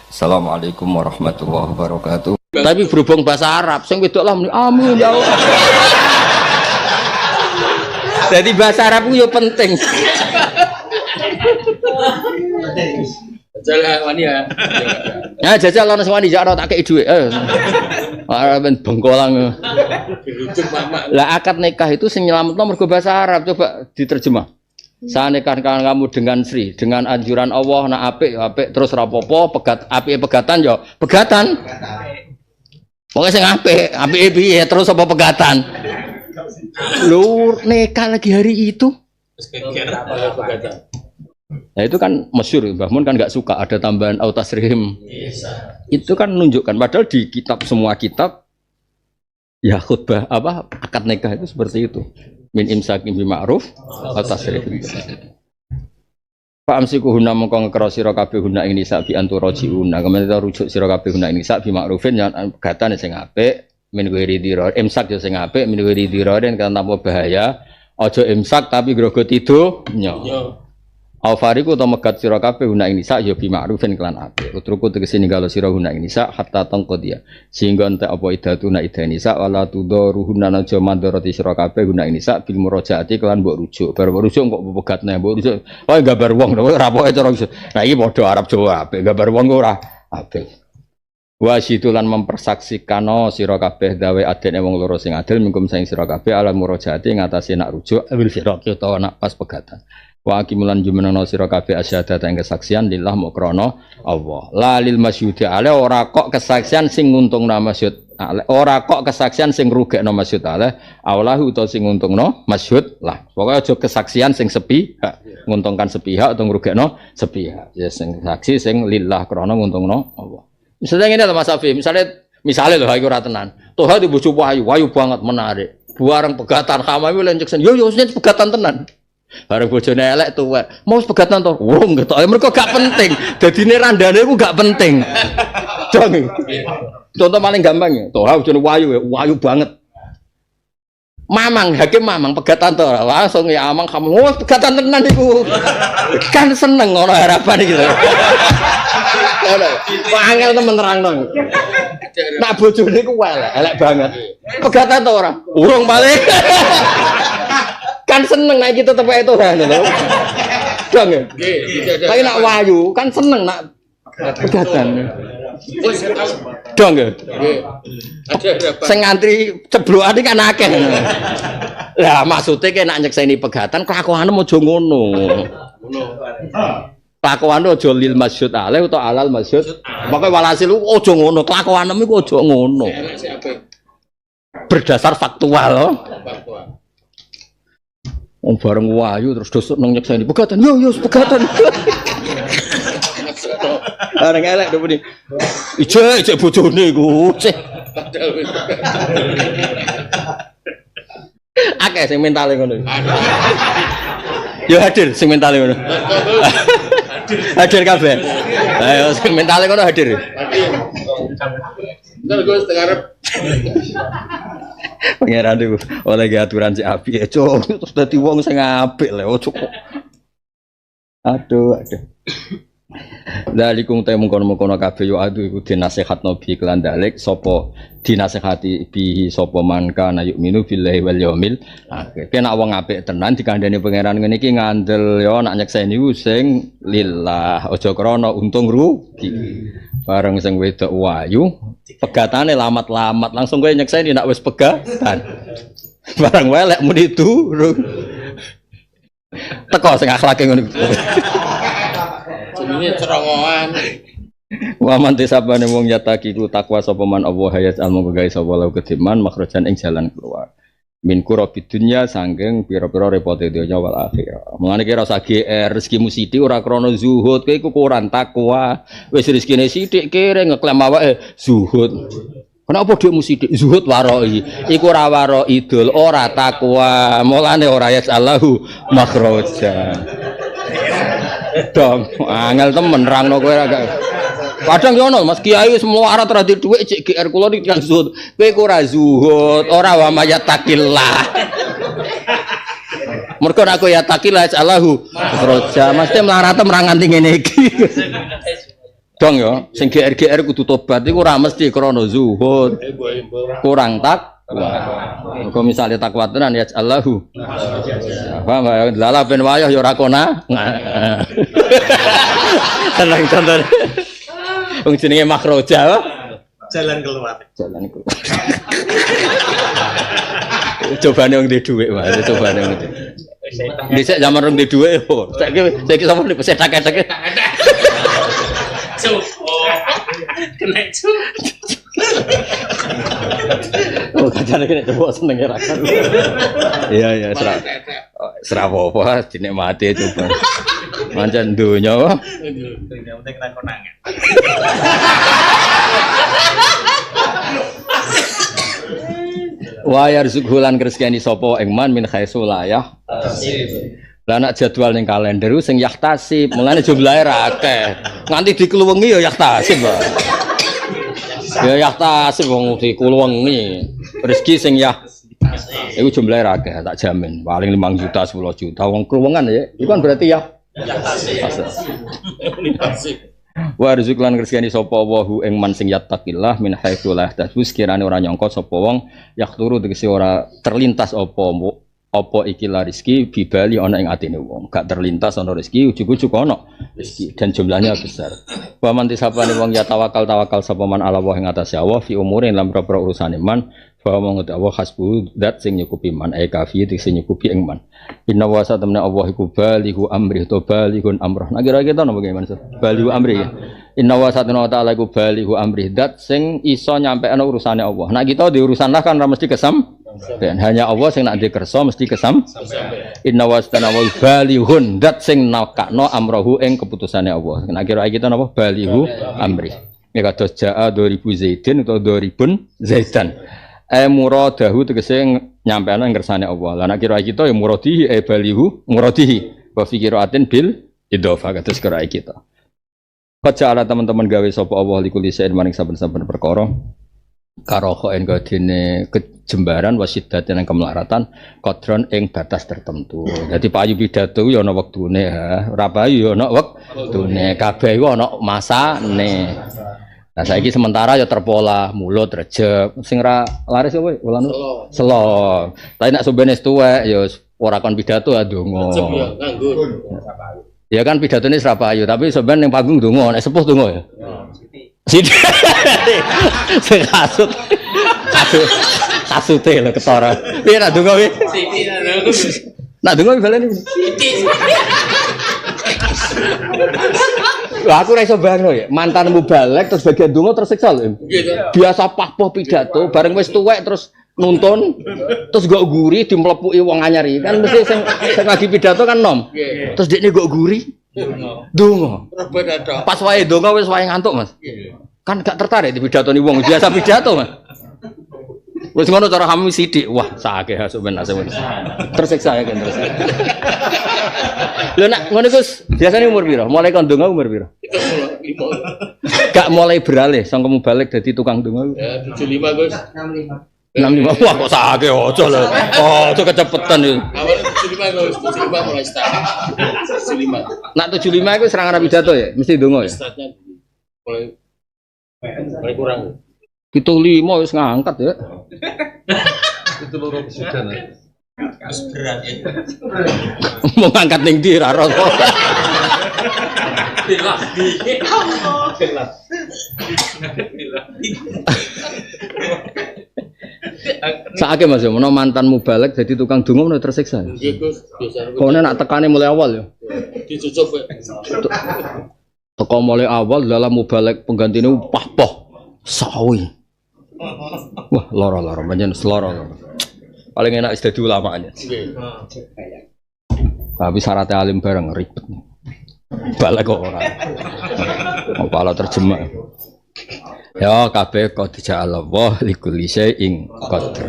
Assalamualaikum warahmatullahi wabarakatuh. Tapi berhubung bahasa Arab, sing wedok lah muni amin ya Allah. Jadi bahasa Arab itu penting. Jajal wani ya. Ya jajal ana sing wani jak tak kei dhuwit. Ora ben bengkolang. Lah akad nikah itu sing nyelametno mergo bahasa Arab, coba diterjemah. Saya nikahkan kamu dengan Sri, dengan anjuran Allah, nak apik ya apik, terus rapopo, apik pegatan ya pegatan. Pokoknya sing apik piye terus apa pegatan. Lur nikah lagi hari itu. Nah itu kan masyhur, Mbah Mun kan nggak suka ada tambahan autasrihim. Itu kan menunjukkan padahal di kitab semua kitab ya khutbah apa akad nikah itu seperti itu. Min imsakin bi ma'ruf autasrihim. Pak amsiku huna mongko ngekro sira kabeh huna ing nisa bi anturajiuna. Kemudian rujuk sira kabeh huna ing nisa bi ma'rufin ya pegatan sing apik min wiri dira. Imsak ya sing apik min wiri dira den kan tanpa bahaya. Aja imsak tapi grogoti donya. Aufariku atau megat sira kabeh guna ini sak ya bi ma'rufin kelan apik. Utruku tegese ninggalo sira guna ini sak hatta tangqodiya. Sehingga entek apa idatuna idani sak wala tudaruhunna aja mandoroti sira kabeh guna ini sak bil murajaati kelan mbok rujuk. Bar rujuk kok pegatne mbok rujuk. Wae gambar wong ora pokoke cara iso. Nah iki padha Arab Jawa apik, gambar wong ora apik. Wa situlan mempersaksikan sira kabeh dawe adene wong loro sing adil mingkum saing sira kabeh ala murajaati ngatasi nak rujuk wil firaqi utawa nak pas pegatan. Wa akimulan jumenana sira kabeh asyhadata ing kesaksian lillah mukrana Allah. La lil masyhudi ale ora kok kesaksian sing nguntungna masyhud ale. Ora kok kesaksian sing rugekno masyhud ale. Aulahu utawa sing nguntungno masyhud lah. Pokoke aja kesaksian sing sepihak, nguntungkan sepihak utawa ngrugekno sepihak. Ya sing saksi sing lillah krana nguntungno Allah. Misalnya ngene lho Mas Afi, misalnya lho iki ora tenan. Toha di bojo wayu banget menarik. Buareng pegatan kamane lenceksen. Yo wis pegatan tenan. Bareng bojone elek tuwek. Mau pegatan to? Wong ketok. Mergo gak penting. Dadine randane iku gak penting. Dong. Contoh paling gampang ya. Toha bojone wayu banget. Mamang, hakim mamang pegatan to. Langsung ya amang kamu. Oh, pegatan tenan iku. Kan seneng ngono harapan iki lho. Angel temen nerangno. Nak bojone iku elek banget. Pegatan to ora? Urung paling. Kan seneng nek kita tepeke Tuhan lho. Dong ya. Tapi nak wayu kan seneng nak pegatan. Dong ya. Sing ngantri ceblokan iki kan akeh. Lah maksude ki nek nyekseni pegatan kelakuane aja ngono. Kelakuane aja lil masyhud alih utawa alal masyhud. Pokoke walhasil aja ngono, kelakuane iku aja ngono. Berdasar faktual. Wong bareng wayu terus dosuk nang nyekseni pegatan. Yo pegatan. Areng elek to muni. Ijek bojone iku. Akeh sing mentale ngono. Yo hadir sing mentale ngono. Hadir kabeh. Ayo sing mentale ngono hadir. Entar gue setengah arep. Pangeran itu oleh aturan si api ya cok terus dadi wong sing apik lho cukup. Aduh. Dalikum ta mungkon-mungkon kabeh yo adu iku dinasehatno bi kelan dalik sapa dinasehati bi sapa man kana yu'minu billahi wal yaumil akhir. Nek wong apik tenan dikandani pangeran ngene iki ngandel yo nak nyekseni sing lillah aja krana untung rugi. Bareng sing wedok wayu pegatane lamat-lamat langsung kowe nyekseni nek wis pegatan. Bareng welek muni durung. Teko sing akhlake ngono. Jenenge cerongoan. Wa man tisabane wong yataki ku takwa sapa man Allah hayat almu gawe sapa law kediman makhrajan ing jalan keluar. Min kurabid dunya sanggeng pira-pira repote donya wal akhirah. Mengane kira usah GR rezekimu sithik ora krana zuhud, kowe iku kurang takwa. Wis rezekine sithik kere ngeklaim awake zuhud. Kenapa dhekmu sithik zuhud waroi? Iku ora waro idul, ora takwa. Mulane ora yasallahu makhraja. Dong, angel temen nerangno kowe ora. Kadang yo ono Mas Kiai wis melarat ora di dhuwit cek GR kula iki kan zuhud. Kowe ku ora zuhud, ora wa mayatakillah. Mergo nek aku ya takillah Allahu roja, mesti melarat merang nganti ngene iki. Dong ya, sing GR kudu tobat iku ora mesti krana zuhud. Kurang takwa. Kok misale takwa tenan ya Allahu. Paham ya? Lala ben wayah ya ora kona. Tenang contoh. Wong jenenge makroja. Jalan keluar. Cobane wong duwe dhuwit wae, cobane wong. Dhisik zaman rong duwe dhuwit yo. Saiki sampe nek setak-setak. Kena cuk. Oh, kacane kene coba seneng ra kan. Iya, serah apa dinikmati coba. Mancen donya wae. Yang penting kena konangan. Wa yarzuqhu lan rezekani sapa ing man min khaisu layah. Lah nek jadwal ning kalender sing yahtasib, mulane jumlahe ra akeh. Nganti dikluwengi ya yahtasib, Pak. Ya yahtasib wong dikluwengi. Rezeki sing yah iku jumlahe ra akeh, tak jamin. Paling 5 juta, 10 juta wong kluwengan ya. Iku kan berarti ya yahtasib. Wa rizq lan rezekani sapa wahu ing man sing yattaqillah min haitsu la yahtasib sekirane ora nyangka sapa wong yakturu tegese ora terlintas apa iki la rezeki bibali ana ing atine wong gak terlintas ana rezeki ujug-ujug ana rezeki dan jumlahnya besar. Wa man tisapane wong ya tawakal sapa man ala wa ing atase Allah fi umurin lan propro urusane man bahwa mengerti Allah hasbu dat sing nyukupi man kafi sing nyukupi ing man. Inna wa satamna Allah iku balighu amri to balighun amrah. Nah kira-kira napa bagaimana Mas? Balighu amri ya. Inna wa satamna ta'ala iku balighu amri dat sing iso nyampeana urusane Allah. Nah kita di urusan lah kan ora mesti kesam. Dan hanya Allah sing nak dikerso mesti kesam. Inna wa satamna wa balighun dat sing nakakno amrahu ing keputusane Allah. Nah kira-kira kita napa balighu amri. Ya kados jaa 2000 Zaidin atau 2000 Zaidan. Muradahu tegese nyampeana ngersane Allah. Lah nek kira kita ya muradihi balihu muradihi wa fi qiraatin bil idhofah kados kira kita. Kajala teman-teman gawe sapa Allah likul lisan maring saben-saben perkara karohoen kadene kejembaran wasidatan yang kemelaratan kodron ing batas tertentu. Jadi payu pidato ya ana wektune ora payu ya ana wektune kabeh iku ana masane. Nah saiki sementara ya terpola mulut rejep sing ra laris apa wulan selo. Tapi nek sombene tuwek ya ora kon pidato ya ndonga. Rejep ya nganggur. Ya kan pidatone Srapayu tapi sampean ning panggung ndonga nek sepuh ndonga ya. Sithik. Sing kasut. Kasute lho ketara. Piye nak ndonga kuwi? Sithik. Nak ndonga baleni. Sithik. Wah, aku ora iso bayangno ya, mantanmu balik terus bagian donga tersiksa lho. Biasa pahpoh pidato, bareng wis tuwek terus nuntun, terus gak guri dimlepuki wong anyar iki. Kan mesti sing lagi pidato kan nom. Terus dekne gak guri. Donga. Pas wae donga wis wae ngantuk, Mas. Kan gak tertarik di pidatone wong, biasa pidato, Mas. Wis ngono cara kami sithik. Wah, sakeh hasuk ben asem. Tersiksa ya kan terus. Lho nak ngono Gus, biasane umur piro? Mulai kon donga umur piro? 5. Gak mulai beralih sangka balik dadi tukang donga. Ya 75 Gus. 65. Wah kok sakeh aja lho. Oh, aja kecepetan iki. Awal 75 Gus, 75 mulai start. 75. Nak 75 iku serang arep pidato ya, mesti donga ya. Startnya mulai kurang. Kita 5 wis ngangkat ya. Itu loro sudah. Mas berat ya. Mau ngangkat ning ndi ra ora. Saake Mas, menawa mantanmu balik jadi tukang donga menawa tersiksa. Nggih Gus, biasa. Kone nak tekane mulai awal ya. Dicucuk. Teko mulai awal dalam mubalek penggantine pahpoh sawi. Wah, loro-loro pancen loro. Paling enak wis dadi ulama aja. Nggih. Tapi syaratnya alim bareng ribet. Balik kok ora. Kepala terjemah. Ya kabeh qad ja'alallahu likulli syai'in qadar.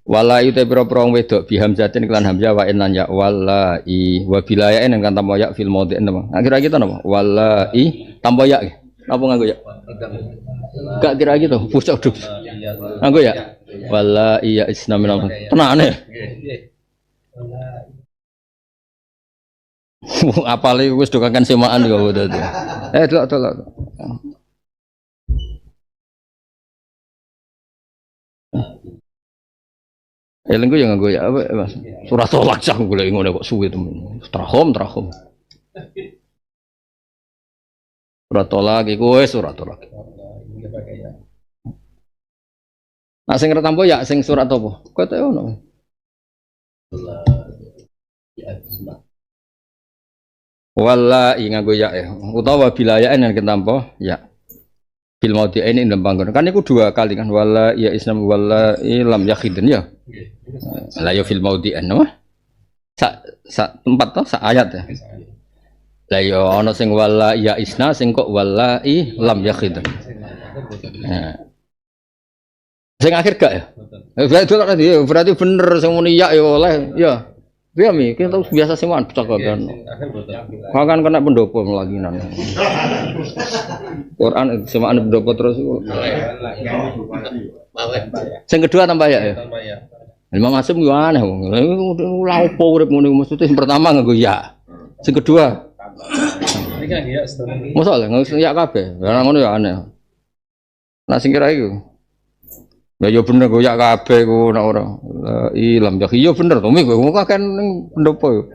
Wala ite pira-pira wedok bihamzatin kelan hamzah wa innan ya wallahi wa bilayain kan tambah ya fil maudhi napa. Kira kita napa? Wallahi tambah ya. Apa nganggo ya? Gak kira gitu, pucuk duk. Nganggo ya? Wallahi ya isnamin tenane. Apale wis dokakan semaan kok dadi. Delok. Elengku yang nganggo ya apa Mas? Surat tolak cah golek ngono kok suwe temen. Trahom. Surat tolak iku wis surat tolak. Nah sing retampo ya sing surat apa? Kate ono. Wallahi nganggo ya utawa bilayaen yang ketampo ya. Bil maudi ini dalam panggon. Kan itu dua kali kan wala ya islam wala lam yakhidun ya. La ya fil maudi no. Sa tempat toh sa ayat ya. La ya ana sing wala ya isna sing kok wala lam yakhidun. Nah. Sing akhir gak ya? Berarti bener sing muni ya oleh ya. Biar mi, kita tahu biasa semua percakapan. Kau kan kena pendopo melaginan. Quran semua anu pendopo terus. Yang kedua tambah ya. Lima masuk gimana? Laupo urip ngono maksudnya yang pertama nggo ya. Yang kedua. Masalah nggak ya kabeh. Karena ngono ya aneh. Nah sing kira iku. Ya bener goyak kabeh ku nek ora. Ilam ya iya bener to mi kok kan pendopo yo.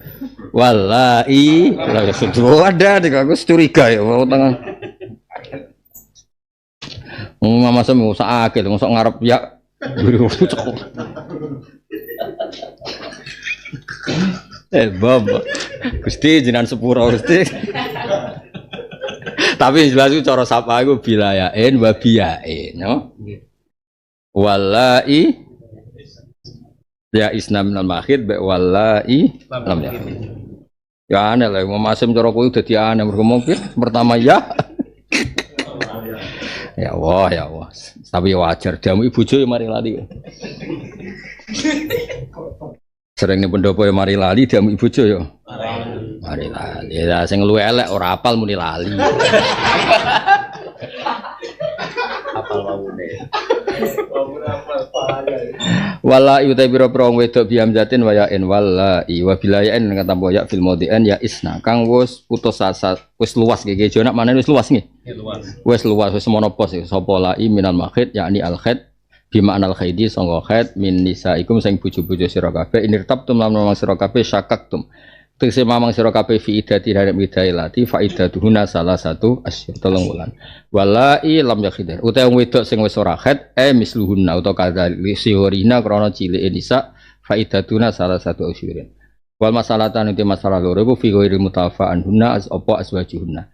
Wallahi la sudah ada nek aku curiga ya mau tangan. Mama semu sak akil mosok ngarep ya. Bab. Gusti jenengan sepura Gusti. Tapi jelas itu cara sapa iku bilayain wa biyain, no? Wallahi ya isnam minal mahid be wallahi lam yakhid. Ya aneh lah mau masem cara kowe dadi aneh mergo mungkin pertama ya. Ya Allah. Tapi wajar jamu ibu bojo mari lali. Sering nih pendopo ya mari lali jamu ibu bojo ya. Mari lali. Ya sing luwe elek ora apal muni lali. Apal wawune. Wala yutai biro-biro wedok biam jatin wayain wala wa bilayain kata boyak fil modian ya isna kang wis putus asa wis luas nggih jonak manane wis luas nggih wis luas wis semono pos sapa lai minal makhid yakni al khaid bi ma'nal khaidi sangga khaid min nisaikum sing bojo-bojo sira kabeh inirtabtum lan mamang sira kabeh syakaktum tegese mamang sira kabeh fi idati dalam idailati fa idatuhuna salah satu asyir 3 wulan walai lam yakhidir utawa wedok sing wis ora khaid misluhunna utawa kadali sihorina krana cilike nisa fa idatuna salah satu asyir wal masalatan itu masalah loro iku fi ghairi mutafa'an hunna apa aswajuhunna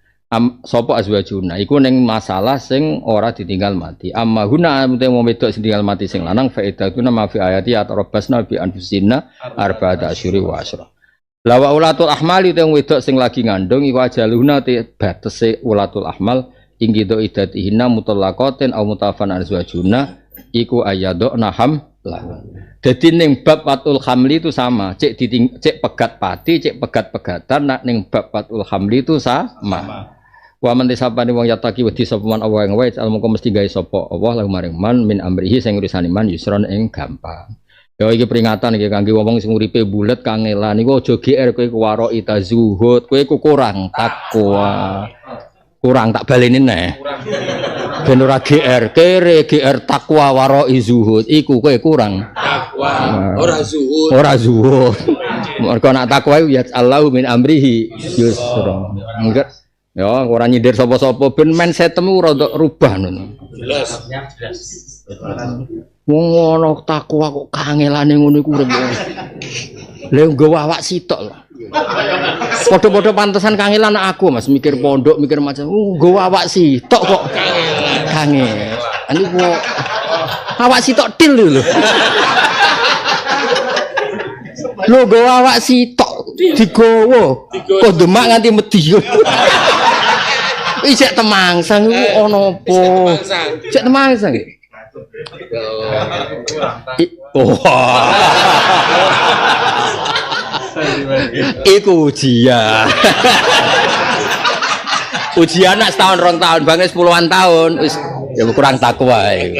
sapa azwajuhunna iku ning masalah sing ora ditinggal mati amma hunna utawa wedok sing tinggal mati sing lanang fa idatuna ma fi ayati atarabasna bi anfusinna arba'ata asyuri wa asyra. Lawa ulatul ahmal itu yang wedok sing lagi ngandung iku ajaluna te batese ulatul ahmal inggi do idatihinna mutallaqatin au mutafan azwajuna iku ayadok naham lah. Dadi ning bab watul hamli itu sama, cek pegat pati, cek pegat-pegatan nak ning bab watul hamli itu sama. Wa man tisapane wong yataki wedi sapa man Allah yang wae almoko mesti gawe sapa Allah lan maring man min amrihi sing urusane man yusron ing gampang. Ya iki peringatan iki kangge wong sing uripe bulet kangelan iku aja GR kowe kuwaro ita zuhud kowe ku kurang takwa. Kurang tak baleni neh. Ben ora GR kere GR takwa waro zuhud iku kowe kurang takwa. Ora zuhud. Mergo nak takwa iku ya Allahu min amrihi yusra. Enggak ya ora nyindir sapa-sapa ben mindsetmu rada rubah ngono. Jelas. Wong ana takwa kok kangelane ngono iku urip. Lha nggo awak sitok lho. Padha-padha pantesan kangelan aku Mas mikir pondok, mikir macam nggo awak sitok kok kangel. Niku awak sitok til lho. Lho nggo awak sitok digowo. Kok demak nganti medhi. Ijek temangsang iku ana apa? Ijek temangsang iki. Iku ujian. Ujian nak setahun 2 tahun, banget 10-an tahun, wis ya kurang takwa iku.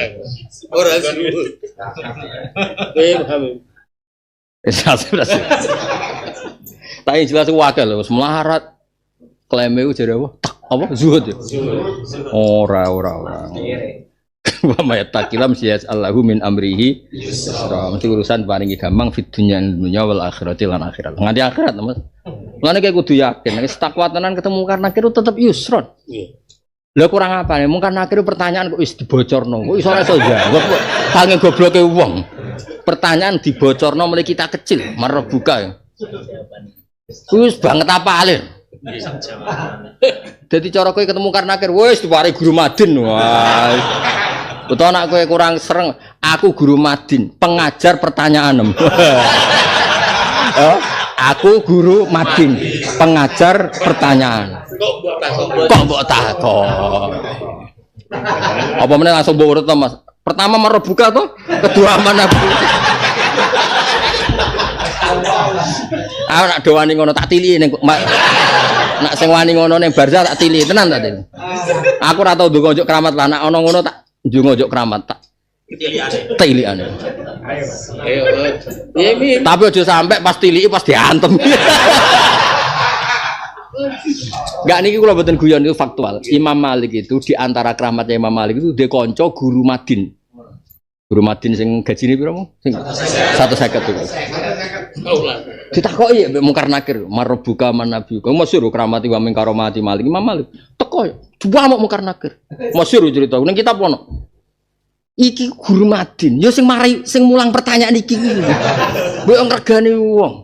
Ora suwut. Tapi jelas wakil lho, melarat. Klaime ku jare apa? Tak apa zuhud ya. Ora. Wa may taqilam siyas Allahu min amrihi yusra. Mesti urusan paling gampang fid dunya wal akhirati lan akhirat. Nganti akhirat Mas. Lan iki kudu yakin nek takwa tenan ketemu karena kira tetep yusron. Iya. Lah kurang apa nih? Mungkin akhirnya pertanyaan kok wis dibocorno. Kok iso jawab kok sange gobloke wong. Pertanyaan dibocorno mulai kita kecil, marbuka ya. Wis banget apa alir. Jadi cara kowe ketemu karena akhir wis diwari guru Madin. Wah. Utawa nek kowe kurang sereng, aku guru Madin, pengajar pertanyaan. Oh, aku guru Madin, pengajar pertanyaan. Kok mbok takon? Apa meneh langsung mbok urut to, Mas? Pertama marbuka to, kedua mana? Aku nak doani ngono tak tili ning nak sing wani ngono ning barza tak tili tenan tak tili. Aku ora tau ndonga njuk kramat lah, nak ana ngono tak ndonga njuk kramat tak tilikane. Ayo. Tapi aja sampai pas tiliki pas diantem. Enggak niki kula mboten guyon itu faktual. Imam Malik itu di antara keramatnya Imam Malik itu dia kanca guru Madin. Guru Madin sing gajine piro mong? Sing 150 itu. Ditakoki mbek Mungkar Nakir, marbuka manabi. Kok masyhur keramati wa min karomati Malik. Imam Malik teko dua mau Mungkar Nakir. Masyhur cerita ning kitab ono. Iki guru Madin, ya sing mari sing mulang pertanyaan iki. Mbok ngregani wong.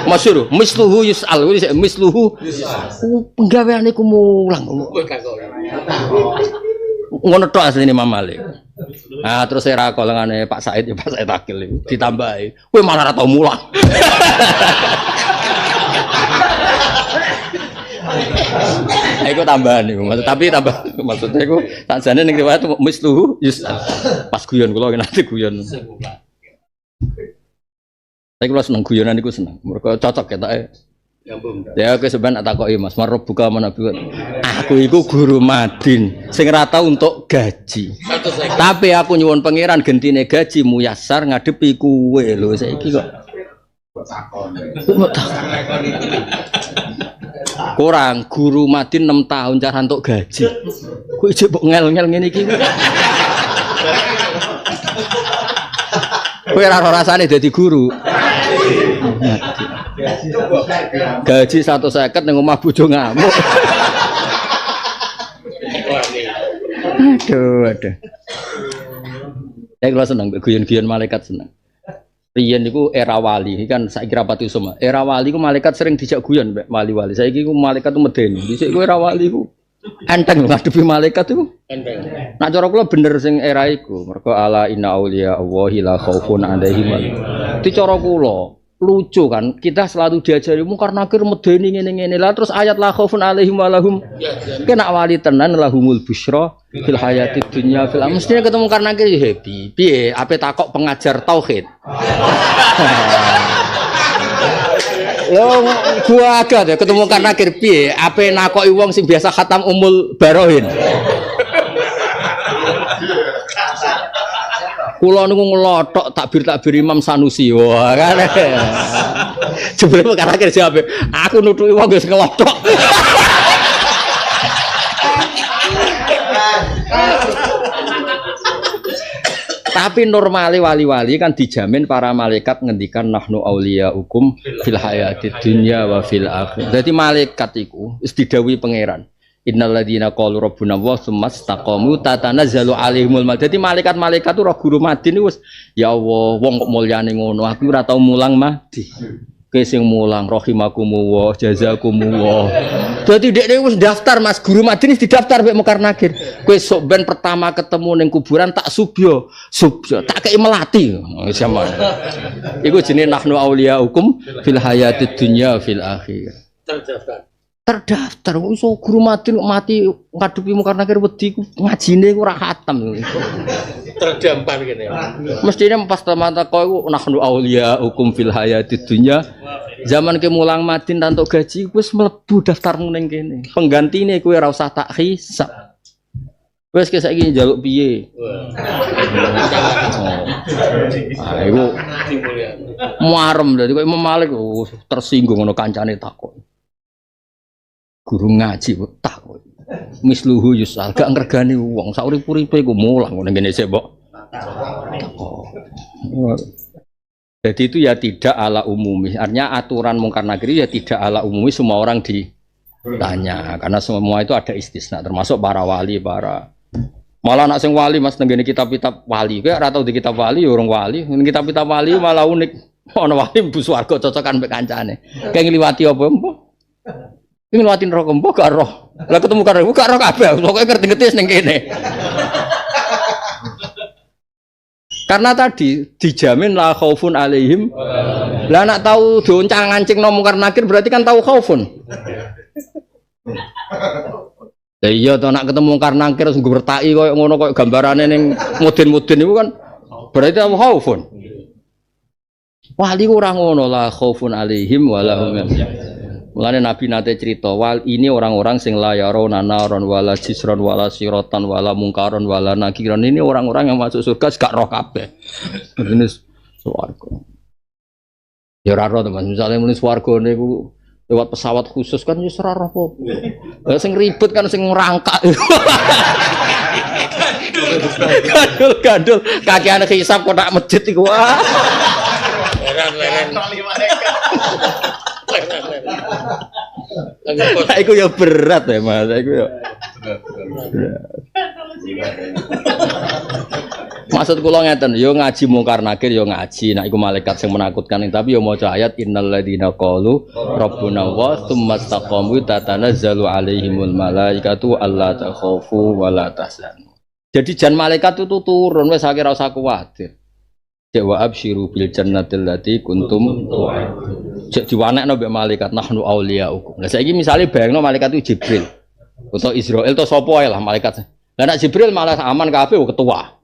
Masyhur, misluhu yus'al, misluhu penggaweane ku mulang. Ngono tok asline Imam Malik. Nah, terus saya kolongane Pak Said ya Pak Said Akil ditambahi. Kowe malah ora tau mulang. Iku tambahan iku. Tapi tambah maksudnya iku sakjane ning riwayat misluhu yus'al. Pas guyon kula nanti guyon. Saya kalau seneng guyonan itu seneng, mereka cocok ya tak? Ya aku sebenarnya tak takoki Mas, marbuka manabi. Aku itu guru Madin, sing rata untuk gaji. Tapi aku nyuwun pangeran gentine gaji muyasar ngadepi kuwe lho saiki kok. Kurang guru Madin 6 tahun cara untuk gaji. Kowe ijek mbok ngel-ngel ngene iki. Kowe ora rasane dadi guru. Gaji 150 ning omah bojo ngamuk. Aduh. Saya kalau seneng guyon-guyon malaikat seneng. Riyen niku era wali, kan saiki rapati usum. Era wali ku malaikat sering dijak guyon mbek wali-wali. Saiki ku malaikat ku medeni. Dhisik ku era wali ku enteng ngadepi malaikat iku. Enteng. Nak cara kula bener sing era iku. Mergo ala inna auliya Allahi la khaufun 'alaihim. Di cara kula lucu kan, kita selalu diajari Mungkar Nakir medeni ngene-ngene. Lah terus ayat la khaufun 'alaihim wa lahum. Kena wali tenan lahumul busyra fil hayatid dunya fil mestinya ketemu Mungkar Nakir happy. Piye? Ape takok pengajar tauhid. Yo gua agak ya ketemu Mungkar Nakir piye? Ape nakoki wong sing biasa khatam Ummul Barohin. Kula niku nglothok takbir Imam Sanusi. Wah, kan. Jebule Mungkar Nakir jawab, aku nutuki wong wis nglothok. Tapi normale wali-wali kan dijamin para malaikat ngendikan nahnu auliyaukum fil hayatid dunya wa fil akhir. Dadi malaikat iku wis didhawuhi pangeran. Innalladzina qalu rabbuna wa tsumma istaqamu tatanazzalu alaihimul malaikatu. Dadi malaikat-malaikat itu roh guru Madin wis ya Allah wong kok mulyane ngono aku ora tau mulang mati. Kowe sing mulang rahimakumullah jazakumullah. Dadi dekne wis daftar Mas guru Madin wis didaftar mek Mungkar Nakir. Kowe sok ben pertama ketemu ning kuburan tak subya tak kei melati. Wis sampean. Iku jenenge nahnu auliyaukum fil hayatid dunya fil akhir. Terdaftar iso guru Madin kok mati ngadepi Mungkar Nakir wedi ngajine ora khatam. Terdampar kene ya. Mestine pas mata kok iku nahnu auliya hukum fil hayatid dunya. Zaman ke mulang Madin tantuk gaji wis mlebu daftarmu ning kene. Penggantine kowe ora usah tak hisab. Wis ke saiki njaluk piye? Ah iku muarem dadi kok Imam Malik tersinggung ngono kancane takok. Guru ngaji kok takok. misluhu yusal gak ngergani wong sak urip-uripe iku mulang ngene ngene sik mbok. Jadi itu ya tidak ala umumi. Artinya aturan mungkar nakir ya tidak ala umumi semua orang ditanya karena semua itu ada istisna termasuk para wali para malah nak sing wali Mas tenggene kitab-kitab wali kayak ora tau di kitab wali ya orang wali kitab-kitab wali malah unik ana wali mlebu swarga cocokan mek kancane kayak ngliwati apa mbok iki ngliwati neraka mbok gak roh lah ketemu karo gak roh kabeh pokoke ngerti-ngerti ning kene karena tadi dijamin la khaufun alaihim lah nak tahu doncang-ngancing mungkar nakir berarti kan tahu khaufun ya iya to nak ketemu mungkar nakir terus bertai koyo ngono koyo gambarane ning mudin-mudin niku kan berarti tahu khaufun wali ora ngono la khaufun alaihim wala hum mulane nabi nate cerita wal ini orang-orang sing la yarona naron wala jisron wala siratan wala mungkaron wala nakiran ini orang-orang yang masuk surga gak roh kabeh jenis swarga ya ora roh teman misale muni swarga niku lewat pesawat khusus kan wis ora roh apa sing ribet kan sing ngrangkak gandul kakeane hisab kotak masjid iku Iku ya berat ya Mas, iku ya. Maksud kula ngeten, yo ngaji mungkar nakir yo ngaji, nek iku malaikat sing menakutkan tapi yo maca ayat innal ladzina qalu rabbuna wa tsumma istaqamu tatanazzalu alaihimul malaikatu alla takhafu wa la tahzanu. Jadi jan malaikat itu turun wis ora usah kuwatir. Cek wa absyiru bil jannatil lati kuntum tu'adun. Cek diwanekno mbek malaikat nahnu auliyaukum. Lah saiki misale bayangno malaikat itu Jibril utawa Israil to sapa ae lah malaikat. Lah nek Jibril malah aman kabeh ketua.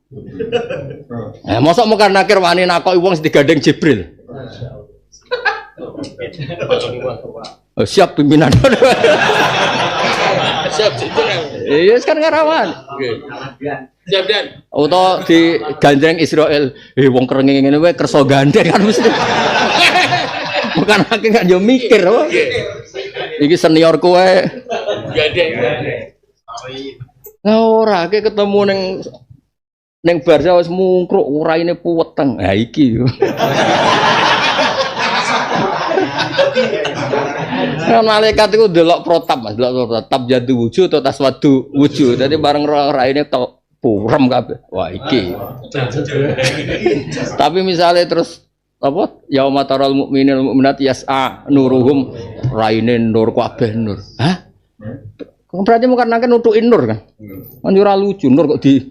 Mosok mungkar nakir wani nakoki wong sing digandeng Jibril. Oh, siap pimpinan. Siap Jibril. Iya kan ngarawan. Siap Dan. Utawa di gandeng Israel, wong kerenge ngene wae kersa gandeng kan mesti. Bukan akeh kan yo mikir oh. Iki senior kowe. Gandeng. Lah ora ke ketemu ning barca wis mungkruk uraine puweteng. Ha iki. Nah, malaikat itu delok protap Mas, delok protap jadu wujud atau taswadu wujud. Jadi bareng raine tok purem kabeh. Wah iki. Tapi misalnya terus apa? Yauma taral mukminal mukminat yas'a nuruhum raine nur kabeh nur. Hah? Berarti mungkin nangke nutukin nur kan? Kan ora lucu nur kok di.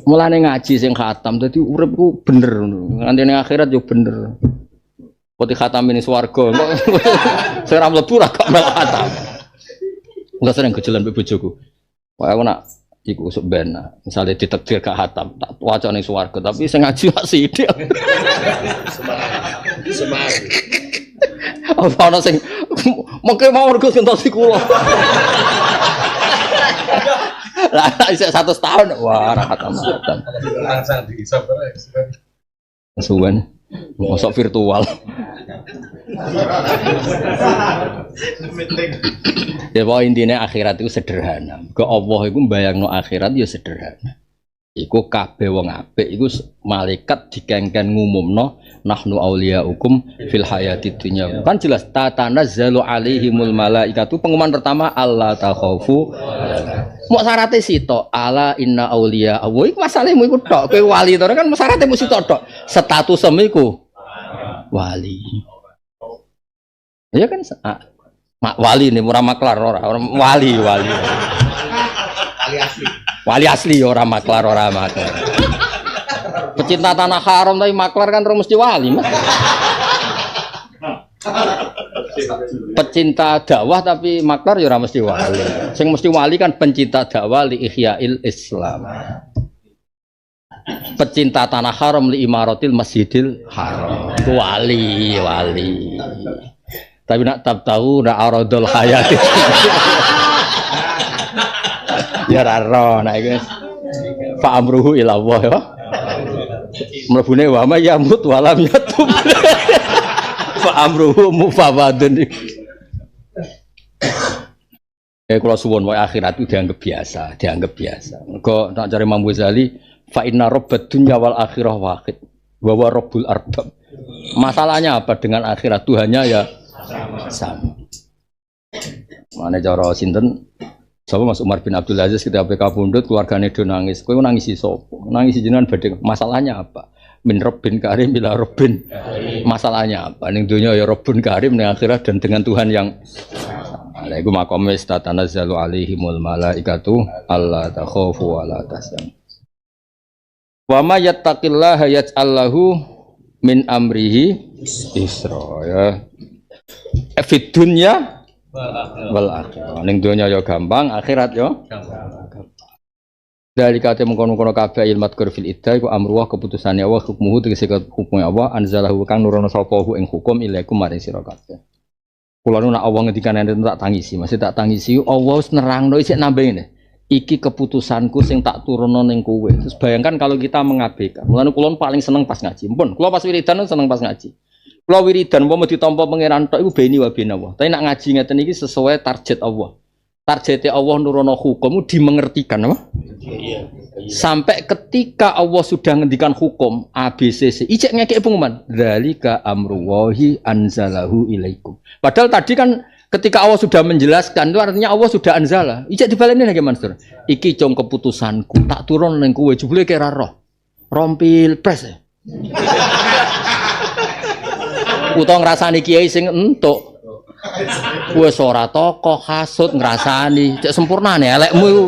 Mulane ngaji sing khatam dadi uripku bener ngono. Nganti ning akhirat yo bener. Poti khatam ini swarga. Sing ora mlebu ra gak mel khatam. Enggak sering gejelan mbek bojoku. Kok aku nak iku usuk ben. Misale ditakdir gak khatam, tak waca ning swarga, tapi sing ngaji wak sithik. Semangat. Apa ana sing mengke mau mergo gentosi kula. Lah isih 100 tahun wah ora khatam. Langsung dihisab ora. Suwen. Mosok virtual. Ya pokoknya intinya akhirat itu sederhana. Ke Allah itu bayangno akhirat ya sederhana. Iku kabeh wong apik iku malaikat dikengken ngumumno nahnu auliyaukum fil hayatid dunya. Kan jelas tatanazzalu alaihimul malaikatu pengumuman pertama Allah takhafu. Mok syaraté sitok ala inna auliya. Wo iku masalahmu iku tok. Kowe wali to kan syaraté mesti tok. Statusmu iku wali. Ya kan wali ini ora maklar ora wali. Wali asli ora maklar ora maklar. Pecinta tanah haram tapi maklar kan terus mesti wali Mas. Pecinta dakwah tapi maklar ya ora mesti wali. Sing mesti wali kan pencinta dakwah li ihya'il Islam. Pecinta tanah haram li imaratil masjidil haram. Itu wali. Tapi nak tahu nak aradul hayati. Ya raro nek iki fa amruhu ila Allah ya. Mlebune wa ma yamut walam yatub. Fa amruhu mufawadun. Kalau suwon wae akhirat itu dianggap biasa. Kok nak cari Imam Ghazali, fa inna rabbad dunya wal akhirah wahid. Wa huwa rabbul arbab. Masalahnya apa dengan akhirat? Tuhannya ya sama. Mana cara sinten? Sapa Mas Umar bin Abdul Aziz ketika PK pundut keluargane do nangis. Kowe nangisi sapa? Nangisi jenengan badhe. Masalahnya apa? Min Rabbin Karim bila Rabbin. Masalahnya apa? Ning dunya ya Rabbun Karim, ning akhirat dan dengan Tuhan yang ala iku maqame tatanazzalu alaihimul malaikatu alla takhafu wa la tahzanu. Wa may yattaqillaha yaj'al lahu min amrihi isra ya. Fid dunya wal akhirah. Ning dunya ya gampang, akhirat ya gampang. Dari kata mengkono-kono kabeh ilmat kurfil iddah iku amruh keputusane Allah hukmuhu tegese hukume Allah anzalahu kang nurono sapa ing hukum ilaikum maring sira kabeh. Kula nu nak Allah ngendikan enten tak tangisi, masih tak tangisi Allah wis nerangno isih nambahi ngene. Iki keputusanku sing tak turono ning kowe. Terus bayangkan kalau kita mengabaikan. Mulane kula paling seneng pas ngaji. Mpun, kula pas wiridan seneng pas ngaji. Kula wiridan umpama ditampa pangeran tok iku beni wa ben Allah. Tapi nak ngaji ngeten iki sesuai target Allah. Targetnya Allah nurono hukum dimengertikan apa? Iya. Sampai ketika Allah sudah ngendikan hukum ABCC, ijek ngekek pengumuman, dzalika amrullahi anzalahu ilaikum. Padahal tadi kan ketika Allah sudah menjelaskan itu artinya Allah sudah anzala. Ijek dibaleni lagi Mansur. Iki cung keputusanku, tak turun ning kowe jebule kira roh. Rompil pres. Utawa ngrasani kiai sing entuk. Wes ora tokoh hasud ngrasani, cek sempurnane elekmu iku.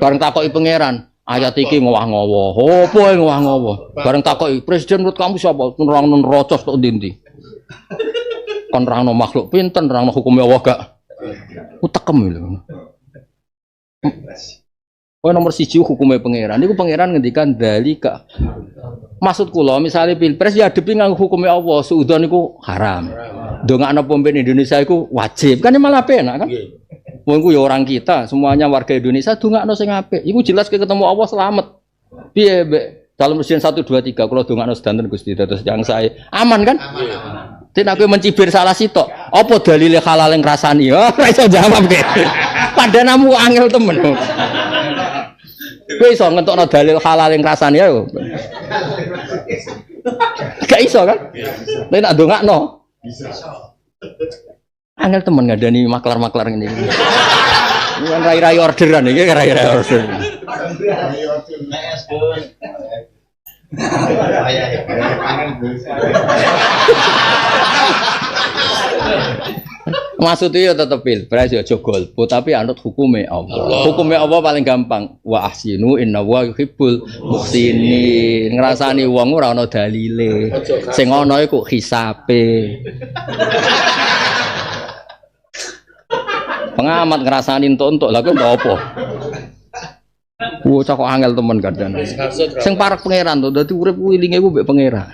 Bareng takoki pangeran, ayat iki ngowah-ngowo. Opo ngowah-ngowo? Bareng takoki, presiden menurut kamu siapa? Nerangno nerocos tok ndi-ndi. Kon nerangno makhluk pinten, nerangno hukume Allah gak? Utekem lho. Oh nomor 1 hukume pangeran. Niku pangeran ngendikan dzalika. Maksud kula misalnya pilpres ya adepi nganggo hukume Allah, suudzon niku haram. Ndongakno pemimpin Indonesia iku wajib. Kan malah penak kan? Wong ku ya orang kita, semuanya warga Indonesia dongakno sing apik. Iku jelas ketemu Allah selamat. Piye mbek calon presiden 1 2 3 kula dongakno sedanten Gusti dados yang saya aman kan? Tidak aku mencibir salah sitok. Apa dalile halal yang ngrasani? Oh, ora iso jawab ge. Padanamu angel temen. Kowe iso ngentokno dalil halal yang ngrasani ya. Gak iso kan? Nek nak ndongakno. Bisa. Angel temen ngandani maklar-maklar ngene iki. Kan rai-rai orderan iki rai-rai order. Maksudnya ya tetep pilpres ya aja golput tapi anut hukume Allah. Hukume Allah paling gampang. Wa ahsinu innallaha yuhibbul muhsinin. Ngrasani wong ora ana dalile. Sing ana iku hisabe. Pengamat ngrasani entuk-entuk lha kok apa? Wo cak angel temen kadang. Sing parek pangeran to dadi urip wilinge ku mbek pangeran.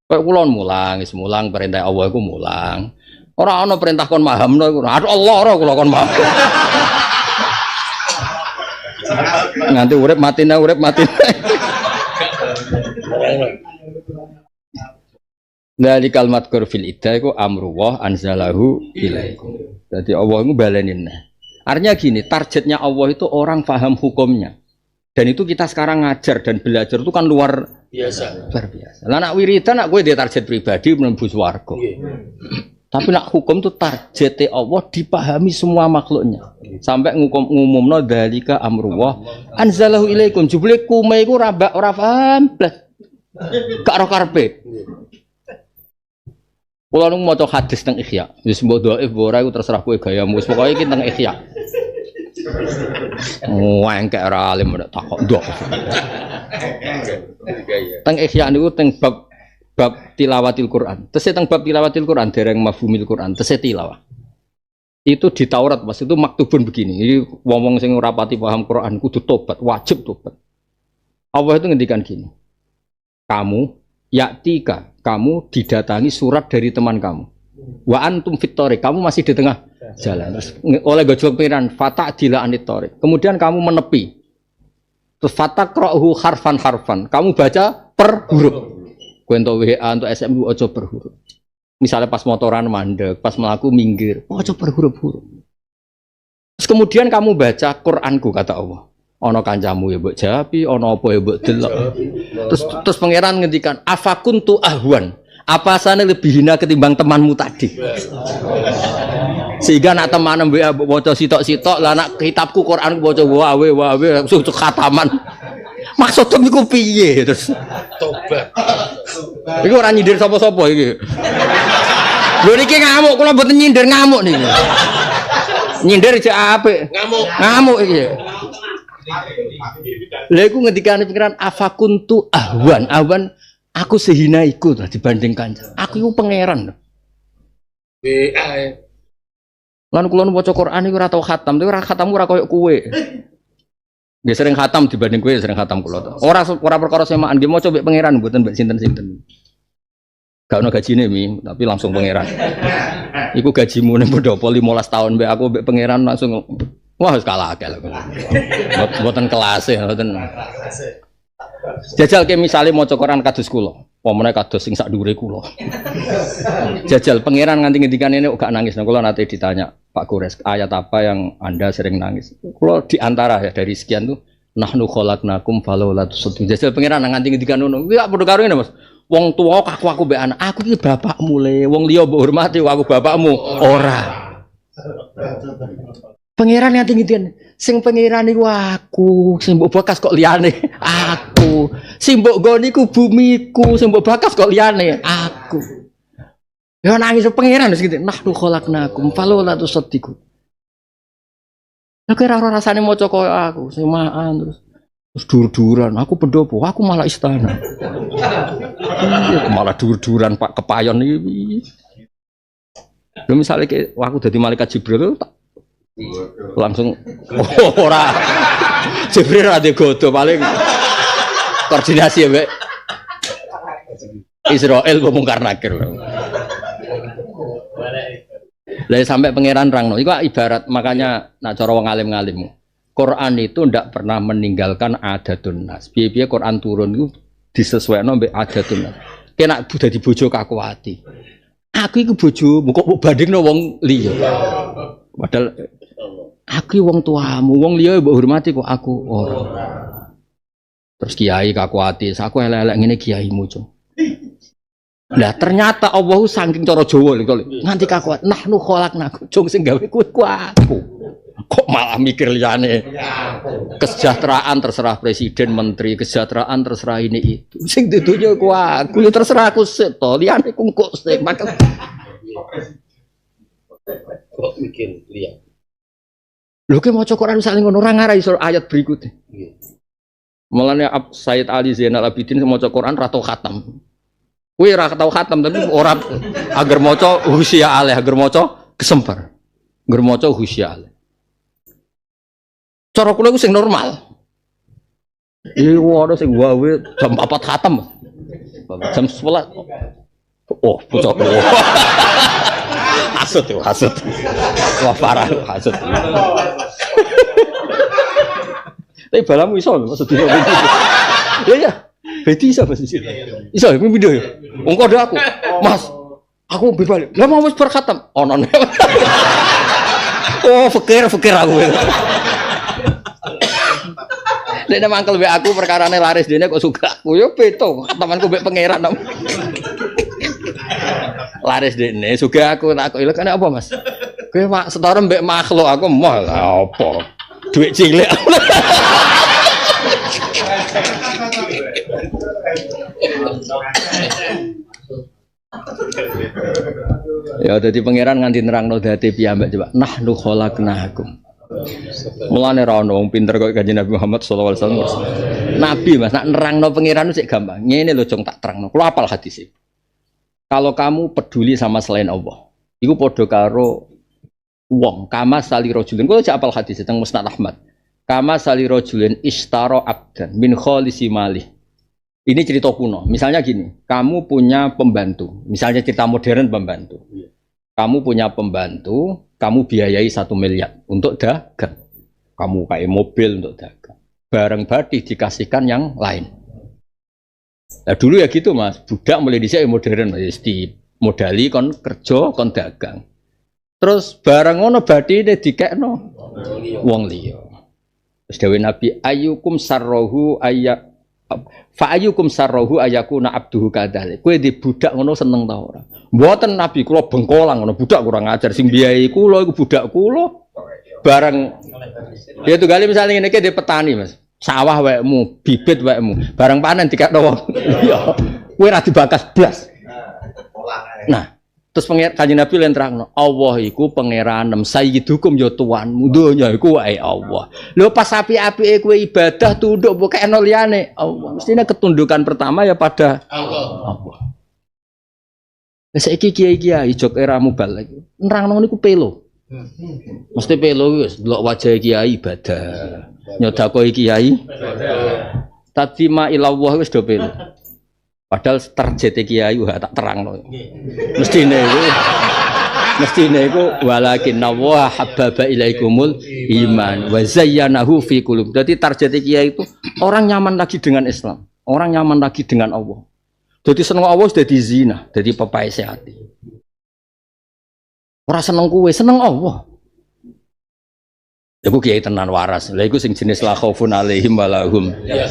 Kayak kula mulang, wis mulang perintah Allah iku mulang. Ora ana perintah kon mahamno iku. Aduh Allah ora kula kon paham. Nganti urip matine. Dari kalimat kurfil iddah iku amruwah anzalahu ilaikum. Jadi Allah itu balenin. Artinya gini, targetnya Allah itu orang paham hukumnya. Dan itu kita sekarang ngajar dan belajar itu kan luar biasa. Luar biasa. Lah nak wiridan nak kowe dia target pribadi mlebu swarga. Tapi nak hukum itu targetnya Allah dipahami semua makhluknya. Sampai ngumumno dzalika amruwah anzalahu ilaikum. Jebule kume iku ora paham blas. Gak ora karepe. Kula nu maca hadis teng Ihya. Wis mbok dhaif ora iku terserah kowe gayamu. Wis pokoke iki teng Ihya. Wong kek ora alim nek takok ndok. Teng Ihya niku teng bab tilawatil Quran. Tese teng bab tilawatil Quran dereng mafhumil Quran, tese tilawah. Itu di Taurat Mas, itu maktubun begini. Jadi wong-wong sing ora pati paham Quran kudu tobat, wajib tobat. Allah itu ngendikan gini. Kamu didatangi surat dari teman kamu. Wa antum fit thoriq, kamu masih di tengah jalan. Terus oleh gojlok pengiran fata'dila anit thoriq. Kemudian kamu menepi. Terus fataqra'uhu harfan. Kamu baca per huruf. Kowe entuk WA, entuk SMS aja per huruf. Misalnya pas motoran mandek, pas melaku minggir, coba berhuruf-huruf. Terus kemudian kamu baca Quranku kata Allah. Ono kancamu ya mbok jawabi, ono apa ya mbok delok. Terus pangeran ngendikan, afakuntu ahwan. Apa sana lebih hina ketimbang temanmu tadi. Sehingga nak teman mbek waca sitok-sitok, lah nak kitabku Quranku waca wawe langsung khataman. Maksudnya iku piye terus? Tobat. Iku ora nyindir sapa-sapa iki. Lho niki ngamuk, kula mboten nyindir ngamuk niki. Nyindir cek apik. Ngamuk iki. Lha iku ngendikane pikiran afakuntu ahwan. Ahwan aku sehina iku dibandingkan. Aku iku pangeran. Lan kula waca Quran iku ora tau khatam, tapi ora khatamku ora koyo kowe. Nggih sering khatam dibanding kowe sering khatam kula. Ora perkara semaan nggih maca mbek pangeran mboten mbek sinten-sinten. Gak ono gajine mi, tapi langsung pangeran. Iku gajimu ning pendopo 15 tahun mbek aku mbek pangeran langsung wah wis kalah akeh lho. Mboten kelas e, mboten. Jajal ke misale maca Quran kados kula, pomene kados sing sak dhuwure kula. Jajal pangeran nganti ngendikane nek gak nangis. Nah, kula nate ditanya, Pak Kures, ayat apa yang Anda sering nangis? Kula di antara ya dari sekian tuh nahnu khalaqnakum falaula tusabbihu. Jajal pangeran nganti ngendikan ngono. Kuwi gak padha karo ngene, Mas. Wong tuwa aku mbek anak, aku iki bapakmu le. Wong liya mbok hormati, aku bapakmu ora. Pangeran nganti ngendikan, sing pangeran iku aku, sing mbok bakas kok liyane aku. Sing mbok nggoni ku bumiku, sing mbok bakas kok liyane aku. Ya nangis pangeran wis gitu. Nahnu khalaqnakum falaula tusaddiqu. Lah kira ora rasane maca koyo aku, semaan terus dur-duran. Aku pendopo, aku malah istana. Iya, malah dur-duran Pak kepayon iki. Lha misale aku dadi malaikat Jibril langsung ora Jibril ade godo paling koordinasi ya mbek Israel mungkar nakir. Lah sampai pangeran rangno iku ibarat makanya nak cara wong alim-alim. Quran itu ndak pernah meninggalkan adatun nas. Piye-piye Quran turun iku disesuaikno mbek adatun nas. Kena dadi bojo kakuwati. Aku iku bojomu kok bandingno wong liya. Padahal aku wong tuamu, wong liya mbok hormati kok aku ora. Terus kiai kakuwati, aku elek-elek ngene kiaimu, Cung. Lah ternyata Allah saking cara Jawa lho nganti kakuat nahnu khalaqnakum Cung sing gawe kuwi ku aku. Kok malah mikir liyane. Kesejahteraan terserah presiden, menteri, kesejahteraan terserah ini itu. Sing dudunya ku aku, ya terserah aku sik to, liyane ku kok sik. Kok mikir liya. Lho ki maca Quran misale ngono ora ngarai ayat berikutnya. Mulane Sayyid Ali Zainal Abidin maca Quran ra tau khatam. Kuwi ora tau khatam tapi ora agar maca husya alih, agar maca kesembar. Agar maca husya alih. Cara kula iku sing normal. Iku ana sing gawe jam 4 khatam. Jam 11. Oh, bocah. Hasud. Wah parah hasud. Tapi balamu iso maksud dino begitu. Ya. Beti iso Mas. Iso pindho ya. Wong kode aku. Mas, aku bebal. Lah mau wis berkhatam. Ono. Oh, fikir aku. Nek mangkel mbek aku perkarane laris dene kok suka. Aku yo beto, temanku mbek pangeran. Laris dene suga aku tak kok kan apa Mas? Kowe mak setara mbek makhluk aku mah apa? Duit cilik. Ya dadi pangeran nganti nerangno dadi piyambak coba. Nahnu khalaqnakum. Mulane ra ono wong pinter kok Kanjeng Nabi Muhammad sallallahu alaihi wasallam. Nabi Mas nak nerangno pangeran sik gampang. Ngene lho Jong tak terangno. Kulo apal hadis. Kalau kamu peduli sama selain Allah, iku padha karo wong kama sali rajulin. Kulo jak apal hadis teng Musnad Ahmad. Kama sali rajulin ishtara abdan min khalisi malih. Ini cerita kuno. Misalnya gini, kamu punya pembantu. Misalnya cerita modern pembantu. Kamu punya pembantu, kamu biayai 1 miliar untuk dagang. Kamu kayak mobil untuk dagang. Barang badi dikasihkan yang lain. Nah dulu ya gitu Mas, budak mulai dhisik modern, di modali kon kerja kon dagang. Terus barang ngono badine dikekno wong liya. Terus dawuh Nabi ayyukum sarrohu fa ayyukum sarrohu ayakuna abduhu kadzalik. Kowe di budak ngono seneng ta ora? Mboten Nabi kula bengkolang ngono budak kurang ajar sing biayai kula iku budak kula. Barang ya tunggale misale ngene iki di petani Mas. Sawah wekmu, bibit wekmu, barang panen dikekno wong. Ya, kowe ra dibakas blas. Nah, terus Kanjeng Nabi lentrangno, Allah iku pangeranem, sayyidukum ya tuanmu, donya iku wae Allah. Lho pas api-apike kowe ibadah tunduk mbok kekno liyane Allah. Mestine ketundukan pertama ya pada Allah. Saiki kiai-kiai jog era mubalik. Nerangno niku pelo. Mesti pelo wis delok wajah kiai ibadah. Nyodakoi kiai ibadah. Tadi ma ilallah wis do pelo. Padahal target kiai tak terangno. Mestine iku walakin Allah habbaba ilaikumul iman wa zayyanahu fi qulub. Dadi target kiai itu orang nyaman lagi dengan Islam, orang nyaman lagi dengan Allah. Jadi seneng Allah sudah di zina, jadi pepaese hati. Ora seneng kuwe, seneng Allah. Iku kiai tenan waras. Lah iku sing jenis la khaufun alaihim walahum. Iya.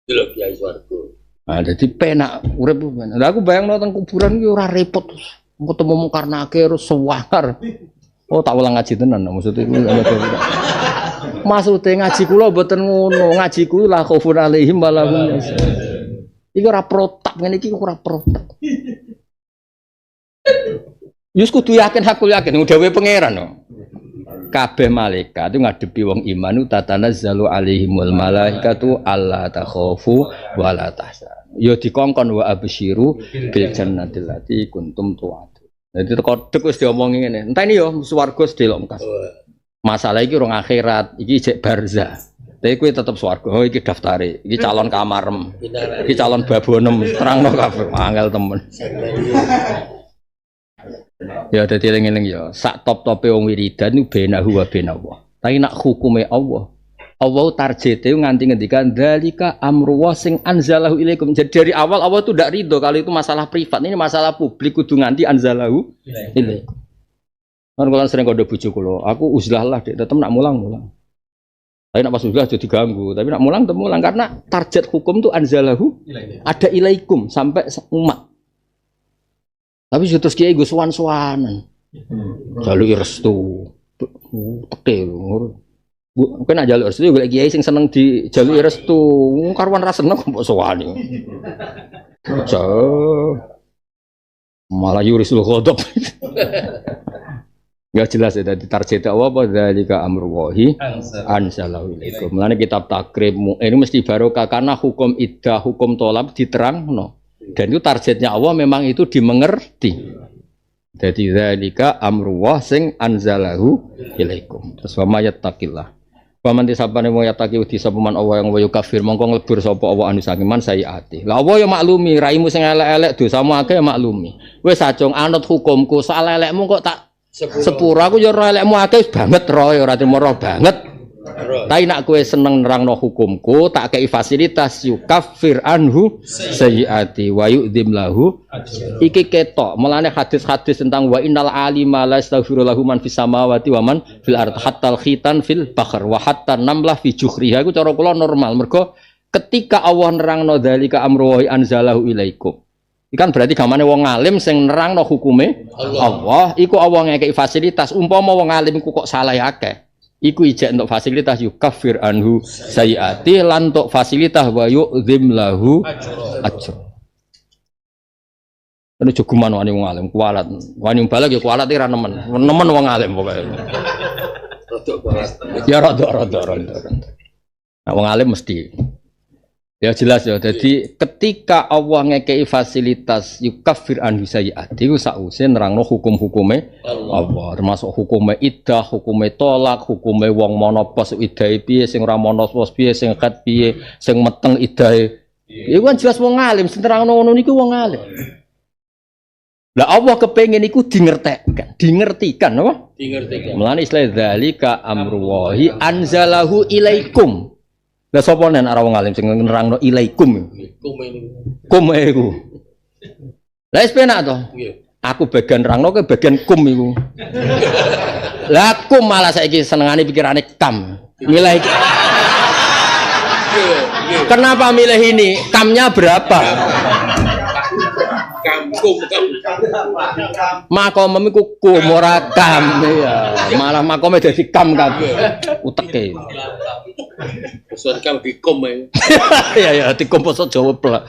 Delok kiai swarga. Nah, dadi penak urip. Lah aku bayangno teng kuburan ki ora repot. Ketemu Karnake terus sewangar. Oh, tak ulang ngaji tenan maksudnya. Maksudnya ngaji kula mboten ngono. Ngaji kula la khaufun alaihim walahum. Iki ora protap ngene iki ora protap. Yus kudu yakin hakul yakin dawuhe pangeran no. Kabeh malaikat itu ngadepi wong iman tatanazzalu alaihimul malaikatu alla takhafu wa la tahzanu. Ya dikongkon wa absyiru bil jannatil lati kuntum tu'adu. Dadi teko dek wis diomongi ngene. Enteni yo swarga sedelok engkas. Masalah iki urung akhirat, iki jek barzah. Tapi kowe tetep swarga. Oh iki daftare. Iki calon kamarem. Iki calon babonem. Terangno kabeh angel temen. Ya dadi eling-eling ya. Sak top-tope wong wiridan niku benahu wa benallah. Tapi nak hukume Allah. Allah targete nganti ngendikan dzalika amruwa sing anzalahu ilaikum. Jadi dari awal Allah itu ndak ridho kalau itu masalah privat. Ini masalah publik kudu nganti anzalahu ilaikum. Kan kula sering kode bojo kula, aku uzlah lah Dek, tetep nak mulang. Tapi nak pas uzlah jadi diganggu, tapi nak mulang karena target hukum itu anzalahu ada ilaikum sampai umat. Tapi terus kiai gue suwan-suwanan. Jaluk restu. Teke lho. Kowe nak jaluk restu golek kiai sing seneng dijaluk restu. Karuan ra seneng kok suwani. Malah yurisul ghadab. Enggak jelas ya tadi target apa dzalika amrullahi anzalahu ilaikum. Mulane kitab takrib ini mesti barokah karena hukum iddah, hukum tolab diterangno. Dan itu targetnya Allah memang itu dimengerti. Jadi dzalika amrullah sing anzalahu ilaikum. Terus wa yattaqillah. Wa man tisabane mau yattaqi uti sapa man Allah yang wayu kafir mongko nglebur sapa Allah anu saking man sayiati. Lah Allah ya maklumi raimu sing elek-elek dosamu akeh ya maklumi. Wis ajeng anut hukumku sak elekmu kok tak sepuro aku yo ora elekmu akeh banget ro ora timoro banget. Tapi nak kowe seneng nerangno hukumku tak kei fasilitas yukaffir anhu sayyiati wa yu'dzim lahu. Iki ketok melane hadis-hadis tentang wa innal alima la yastaghfiru lahu man fis samawati wa man fil ardh hatta al khitan fil bahr wa hatta namlah fi juhriha iku cara kula normal mergo ketika Allah nerangno dzalika amru wa anzalahu ilaikum. Ikan berarti gamane wong alim sing nerangno hukume Allah, iku Allah ngekeki fasilitas. Umpama wong alim ku kok salah akeh, iku ijek untuk fasilitas yukaffir anhu sayyiati lan untuk fasilitas wa yu'dzim lahu ajr. Anu jogeman wani wong alim kualat. Wani balik ya kualat ora nemen. Nemen wong alim pokoke. Rodok kualat. Ya rodok. Nah wong alim mesti ya jelas ya. Jadi ketika Allah ngekei fasilitas yukaffir anhu sayyiati ku sause nerangno hukum-hukume Allah, termasuk hukume iddah, hukume tolak, hukume wong monopos iddahe piye, sing ora monopos piye, sing khat piye, sing meteng iddahe. Iku kan jelas wong alim, sing nerangno ngono niku wong alim. Lah Allah kepengin iku dingertikan apa? Dingertikan. Mulane istilah dzalika amrullahi anzalahu ilaikum. Lah sapa nen ora wong alim sing nerangno ilaikum. Kum iku. Lah wis penak to. Nggih. Aku bagian rangno ke bagian kum iku. Lah kum malah saiki senengane pikirane kam. Milih iki. Kenapa milih ini? Kamnya berapa? Kampung. Makom iku kum ora kam ya. Malah makome dadi kam kabeh. Uteke. Pesan kam dikom ya. Ya ya dikomposo Jawa plak.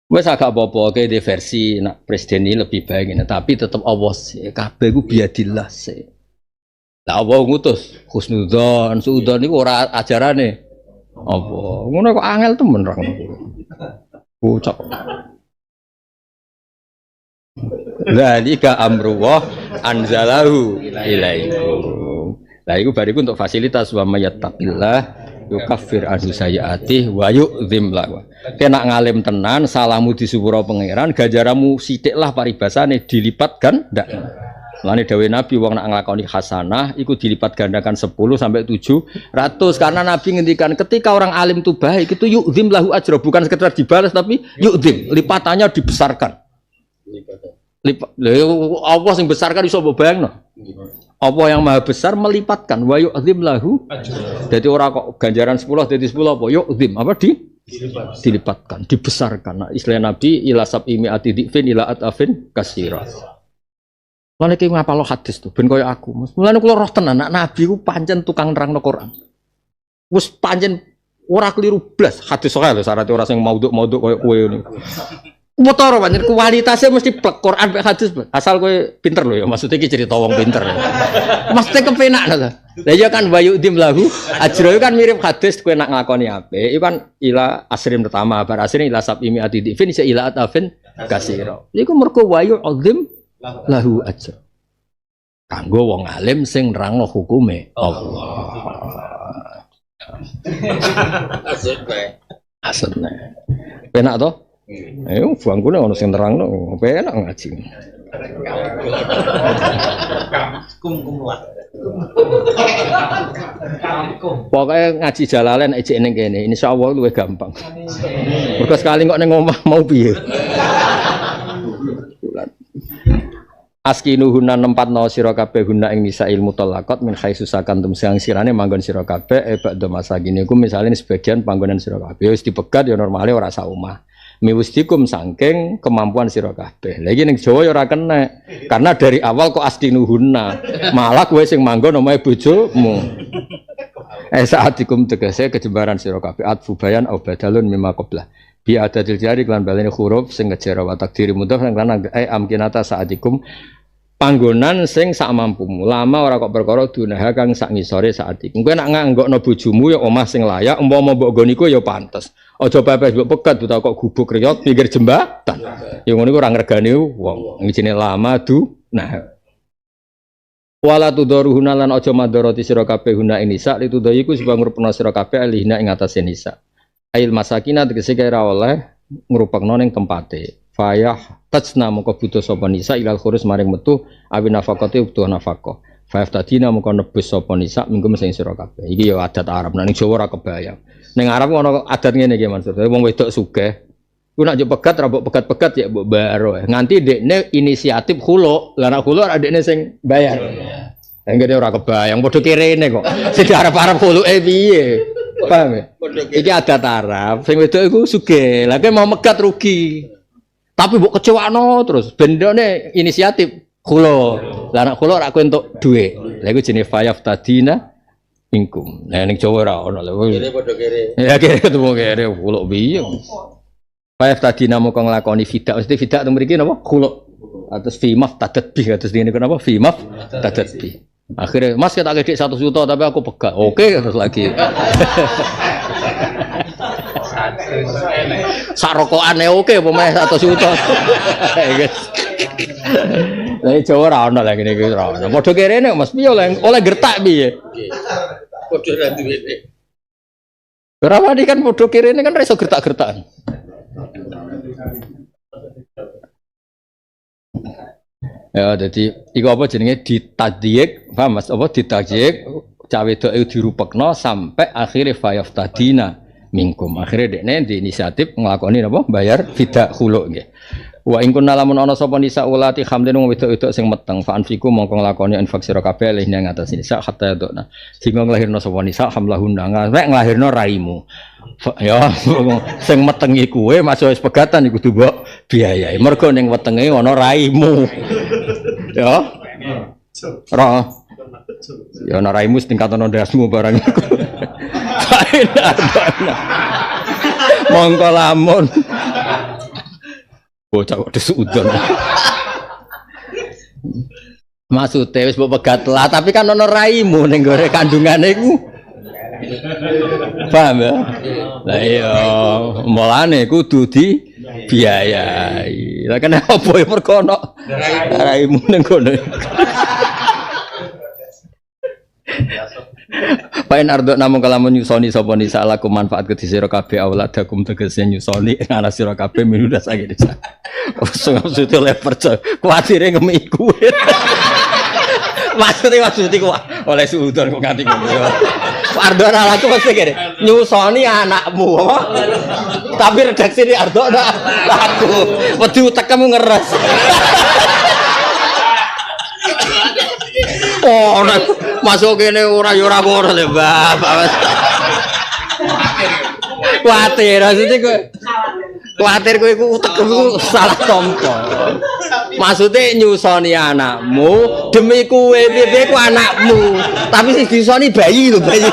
Wes agak apa-apa ke di versi nak presiden ini lebih baik ini, tapi tetap awas kabeh iku biadillah sih. Lah Allah ngutus husnudzon, suudzon niku ora ajarane. Apa? Ngono kok angel temen ra ngono. Bocah. Dzalika amrullah anzalahu ilaikum. Lah iku bariku untuk fasilitas wa mayattaqillah yukaffir anhu sayiatih wa yu'dzim lahu. Kena ngalim tenan, salahmu disepuro pangeran, ganjaramu sithiklah paribasane dilipat ganda. Lane dawuh Nabi wong nak nglakoni hasanah iku dilipat gandakan 10 sampai 700 karena Nabi ngendikan ketika orang alim itu baik itu yu'dzim lahu ajra bukan sekedar dibalas tapi yu'dzim lipatannya dibesarkan. Allah yang besarkan iso mbok bayangno. Allah yang maha besar melipatkan wa yu'dzim lahu ajra. Jadi orang kok ganjaran 10 jadi 10 apa yu'dzim apa dilipatkan, dibesarkan. Nah, istilah Nabi ila sab'imi atidifin ila atafin kasira. Lan iki ngapalo hadis tuh ben koyo aku. Mulane kula roh tenan anak Nabi ku pancen tukang nerangno Quran. Wis pancen ora keliru blas hadis soal lho syarat ora sing maudhu-maudhu koyo kowe ngene. Motoro pancen kualitasnya mesti plek Quran mek hadis. Asal kowe pinter lho ya maksudnya iki cerita wong pinter. Maksudnya kepenak lho. Lah ya kan wayudim lahu ajra kan mirip hadis kowe nak nglakoni apik. Iku kan ila asrim pertama bar asrin ila sab'imi atidifin ila atafin kasira. Iku mergo wayudim lahu ajr. Kanggo wong alim sing nerangno hukume Allah. Asline. Penak to? Ayo bangkune ono sing nerangno, penak ngaji. Pokoknya ngaji Jalalain ejek ning kene, insyaallah luwih gampang. Mergo sekali kok ning omah mau piye? Askinuhunna nempatno sira kabeh guna ing nisail mutallaqat min khaisu sakantum sing sirane manggon sira kabeh ba'da masagine iku misale sebagian panggonan sira kabeh wis dipegat ya normale ora sak omah. Miwustikum saking kemampuan sira kabeh. Lah iki ning Jawa ya ora kena karena dari awal kok askinuhunna malah kowe sing manggon omahe bojomu. Saatikum tegese kejembaran sira kabeh atfu bayan au badalun mimma qabla. Bi adadil jari lan balene huruf sing ngejera wa takdiri mudhaf lan amkinata saatikum panggonan sing sak mampumu. Lama ora kok perkara dunaha kang sak ngisore saatikum. Kowe nak nganggokno bojomu ya omah sing layak, umpama mbok nggon iku ya pantes. Aja pepes mbok pegat utawa kok gubuk riyot pinggir jembatan. Ya ngono iku ora ngregani wong. Ngijine lama nah. Wala tudaruhuna lan aja madharati sira kabeh guna ing nisa litudayiku sebab ngrupna sira kabeh alihna ing atase nisa. Ail masakina tegese kira oleh ngrupekno ning tempate. Fayah tajna moko butuh sapa nisa ilal khurus maring metu awi nafaqate butuh nafaqah. Fayah tadina moko nebus sapa nisa minggu sing sira kabeh. Iki ya adat Arab. Ning Jawa ora kebayang. Ning Arab ono adat ngene iki Mansur. Wong wedok sugih. Ku nak yo pegat ra mbok pegat-pegat ya mbok baro. Nganti dekne inisiatif khulu. Lah nek khulu ora dekne sing bayar. Enggak ora kebayang padha kirene kok. Sing diarep-arep khuluke piye? Paham ya? Iki adat Arab. Sing wedok iku sugih. Lah mau megat rugi. Tapi mbok kecewakno terus bendone inisiatif khulu. Lah nek khulu ora kowe entuk dhuwit. Lah iku jenenge fayaf tadina ingkum. Nah ning Jawa ora ono lho. Kene padha kere. Ya kere ketemu kere khulu piye. Fayaf tadina moko nglakoni fidak. Mesti fidak teng mriki napa? Khulu. Atus fimaf tadadbih atus ngene napa? Fimaf tadadbih. Akhirnya Mas kita gede 1 juta tapi aku pegat. Oke terus lagi. Sarokokane oke pemain 1 juta. Lah Jawa ora ono lagi ngene iki ora ono. Padha kerene Mas piye oleh gertak piye? Padha ra duwene. Ora wani kan padha kerene kan ora iso gertak-gertakan. Ya jadi iku apa jenenge ditadyik, paham Mas? Apa ditadyik cawe wedok dirupekno sampai akhire fayaf tadina minkum. Akhirnya dekne di inisiatif nglakoni napa bayar fidah khulu nggih. Wa in kunna lamun ana sapa nisa ulati hamdin wong wedok-wedok sing meteng fa anfiku mongko nglakoni infak sira kabeh leh ing atas nisa hatta yadona. Sing nglahirno sapa nisa hamlahunna nek nglahirno raimu. Ya sing metengi kuwe masuk wis pegatan iku kudu mbok biayai. Mergo ning wetenge ana raimu. Ya. Ora. Ya ana raimu tingkat ana ndasmu barang. Mongko lamun bocah kok disudon. Maksudnya wis mbok pegat lah, tapi kan ana raimu ning gore kandungane iku. Paham ya? Lah iya, mulane kudu dibiayai. Lah kenapa ya mergo ana raimu ning kono. Pain ardo namung kalamun nyusoni sapa nisa laku manfaat kedhi sira kabeh auladakum tegese nyusoni ing ana sira kabeh minuda sange desa. Sing maksud oleh percaya kuwatire ngemi kuwe. Maksudnya ku oleh sudon kok nganti ngono. Ardo laku mesti kene nyusoni anakmu apa? Tapi redaksi ini ardo laku. Wedi utekmu ngeres. Oh, masuk kene ora ya ora ngono lho, Bapak. Kuwatir, maksudnya kowe. Kuwatir kowe iku utekmu salah tompo. Maksudnya nyusoni anakmu demi kowe piye ku anakmu. Tapi sing disoni bayi lho, bayi.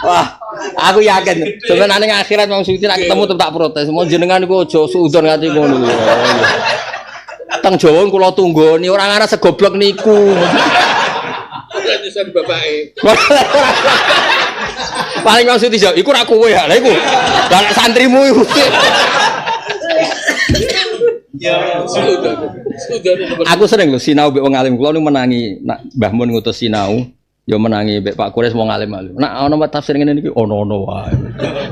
Wah, aku yakin sebenarnya akhirat Mang Suci nek ketemu tak protes. Mau jenengan iku aja suudon nganti ngono lho. Teng Jawa kula tunggoni ora ngara segoblok niku. Ora nyusun bapake. Paling maksud dijawab iku ra kowe ya. Lah iku. Lah santrimu iku. Ya, sudah. Aku sering lho sinau mbek wong alim kula nu menangi nak Mbah Mun ngutus sinau, ya menangi mbek Pak Kures wong alim-alim. Nak ana tafsir ngene niki ono-ono wae.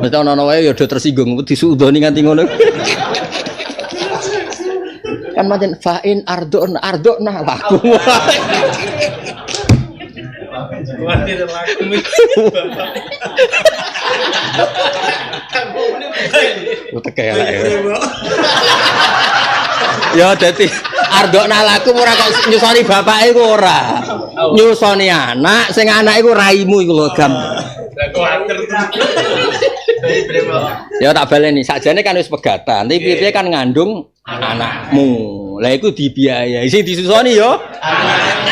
Mesti ono-ono wae ya do tersinggung disudoni nganti ngono. Kan macam fa'in ardona laku. Kuwatir laku. Utek ya. Ya dadi ardona laku ora kok nyusoni bapake iku ora. Nyusoni anak sing anak iku raimu iku lho gam. Kuwatir. Ya tak baleni sakjane kan wis pegatan, tapi piye kan ngandung anakmu. Lah iku dibiayai sing disusoni ya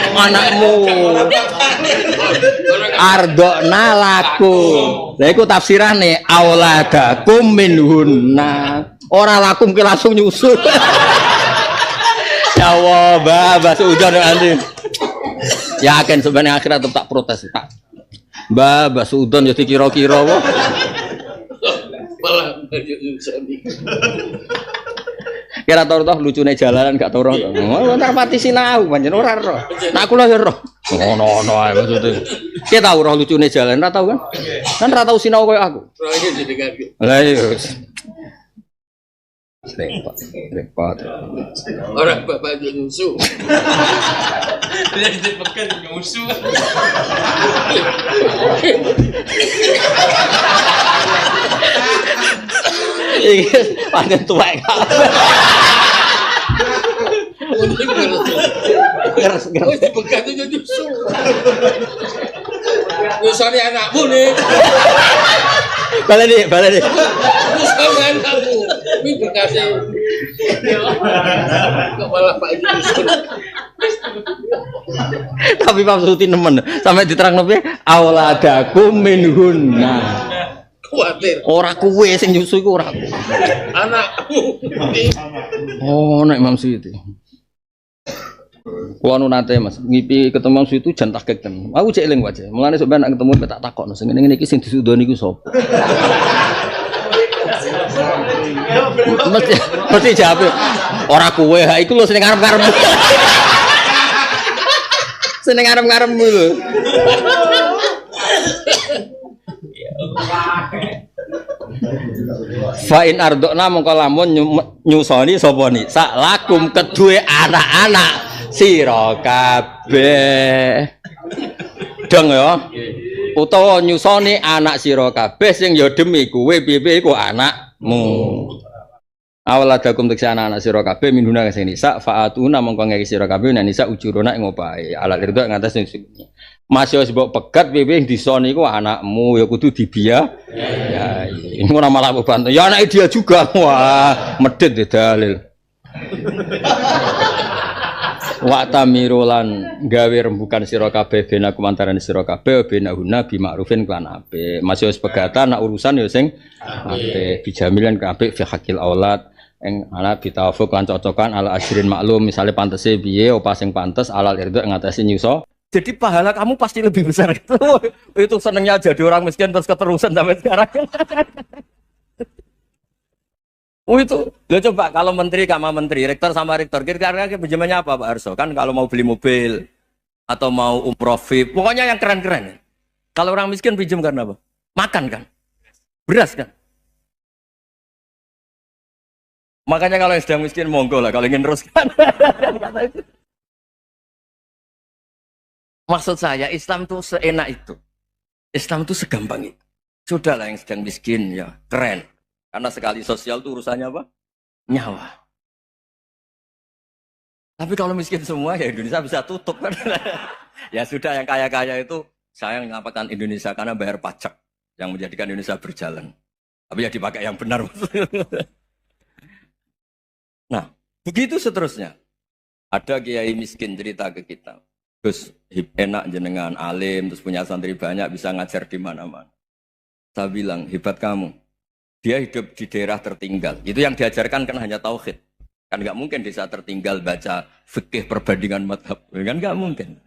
anakmu. Ardona laku. Lah iku tafsirane auladakum minhunna. Ora lakum ki langsung nyusul. Ya Allah, Mbah sudah nanti. Yakin sebenarnya akhirat tetap protes tak. Mbah Sudon ya dikira-kira apa? Malah nyusoni. Kira tau lucune jalanan gak tau roh. Entar pati sinau pancen ora roh. Nak kula ya roh. Ngono-ngono ae maksude. Ki tau roh lucune jalanan ora tau kan? Kan ora tau sinau koyo aku. Rohnya jadi kaki. Lah iya. Repot. Orang bapak nyusu. Dia dipekan nyusu. Iki pancen tuwek. Geres. Oh, dipekan itu nyusu. Nyusoni anakmu nih. Balik nih. Nyusoni anakmu. Ini bekasnya. Kok malah Pak nyusun. Tapi Pak Suti nemen sampai diterangno piye auladakum minhunna. Kuwatir. Ora kuwe sing nyusu iku ora. Anakmu. Oh, nek Imam Suyuti. Kulo nu nate Mas, ngipi ketemu Imam Suyuti jan tak keken. Aku cek eling wae. Mulane sok ben nek ketemu tak takokno sing ngene iki sing disudoni iku sapa. Mesti jawab. Ora kuwe, ha iku lho sing ngarep-ngarepmu. Sing ngarep-ngarepmu lho. Fa'in ardokna mongko lamun nyusoni sapa ni sak lakum kedue anak-anak sira kabeh. Dong ya. utawa nyusoni anak sira kabeh sing ya demi kowe piye-piye iku anakmu. Awaladakum teksa anak sira kabeh minuna sing nisa faatuna mongko ngeki sira kabeh nek nisa ujuruna ing opahe. Alat irdo ngatas sing masih sebab pegat piye disoni iku anakmu ya kudu dibiya. Ya, ini ora malah bantu. Ya anak dia juga. Wah, medhit dalil. Wa tamirulan gawe rembukan sira kabeh bena kumantaran sira kabeh bena huna bi ma'rufin kan apik. Masih wis pegatan nak urusan ya sing apik. Bijamilan apik fi hakil aulad ing ana bitawafuk lan cocokan ala ajrin maklum misale pantese piye apa sing pantes alal irdo ngatasi nyuso. Jadi pahala kamu pasti lebih besar itu. Itu senengnya jadi orang miskin terus keterusan sampai sekarang. Oh itu, lo coba kalau menteri sama menteri, rektor sama rektor, kira-kira pinjamannya apa Pak Arso? Kan kalau mau beli mobil atau mau umroh VIP, pokoknya yang keren-keren. Kalau orang miskin pinjam karena apa? Makan kan, beras kan. Makanya kalau yang sedang miskin monggo lah, kalau ingin teruskan. Maksud saya Islam tuh seenak itu, Islam tuh segampang itu. Sudahlah yang sedang miskin ya keren. Karena sekali sosial itu urusannya apa? Nyawa. Tapi kalau miskin semua ya Indonesia bisa tutup kan. Ya sudah yang kaya-kaya itu saya mengatakan Indonesia karena bayar pajak yang menjadikan Indonesia berjalan. Tapi ya dipakai yang benar. Nah, begitu seterusnya. Ada kiai miskin cerita ke kita. Terus enak jenengan alim, terus punya santri banyak, bisa ngajar di mana-mana. Saya bilang, hebat kamu. Dia hidup di daerah tertinggal. Itu yang diajarkan kan hanya tauhid. Kan nggak mungkin desa tertinggal baca fikih perbandingan madhab. Kan nggak mungkin.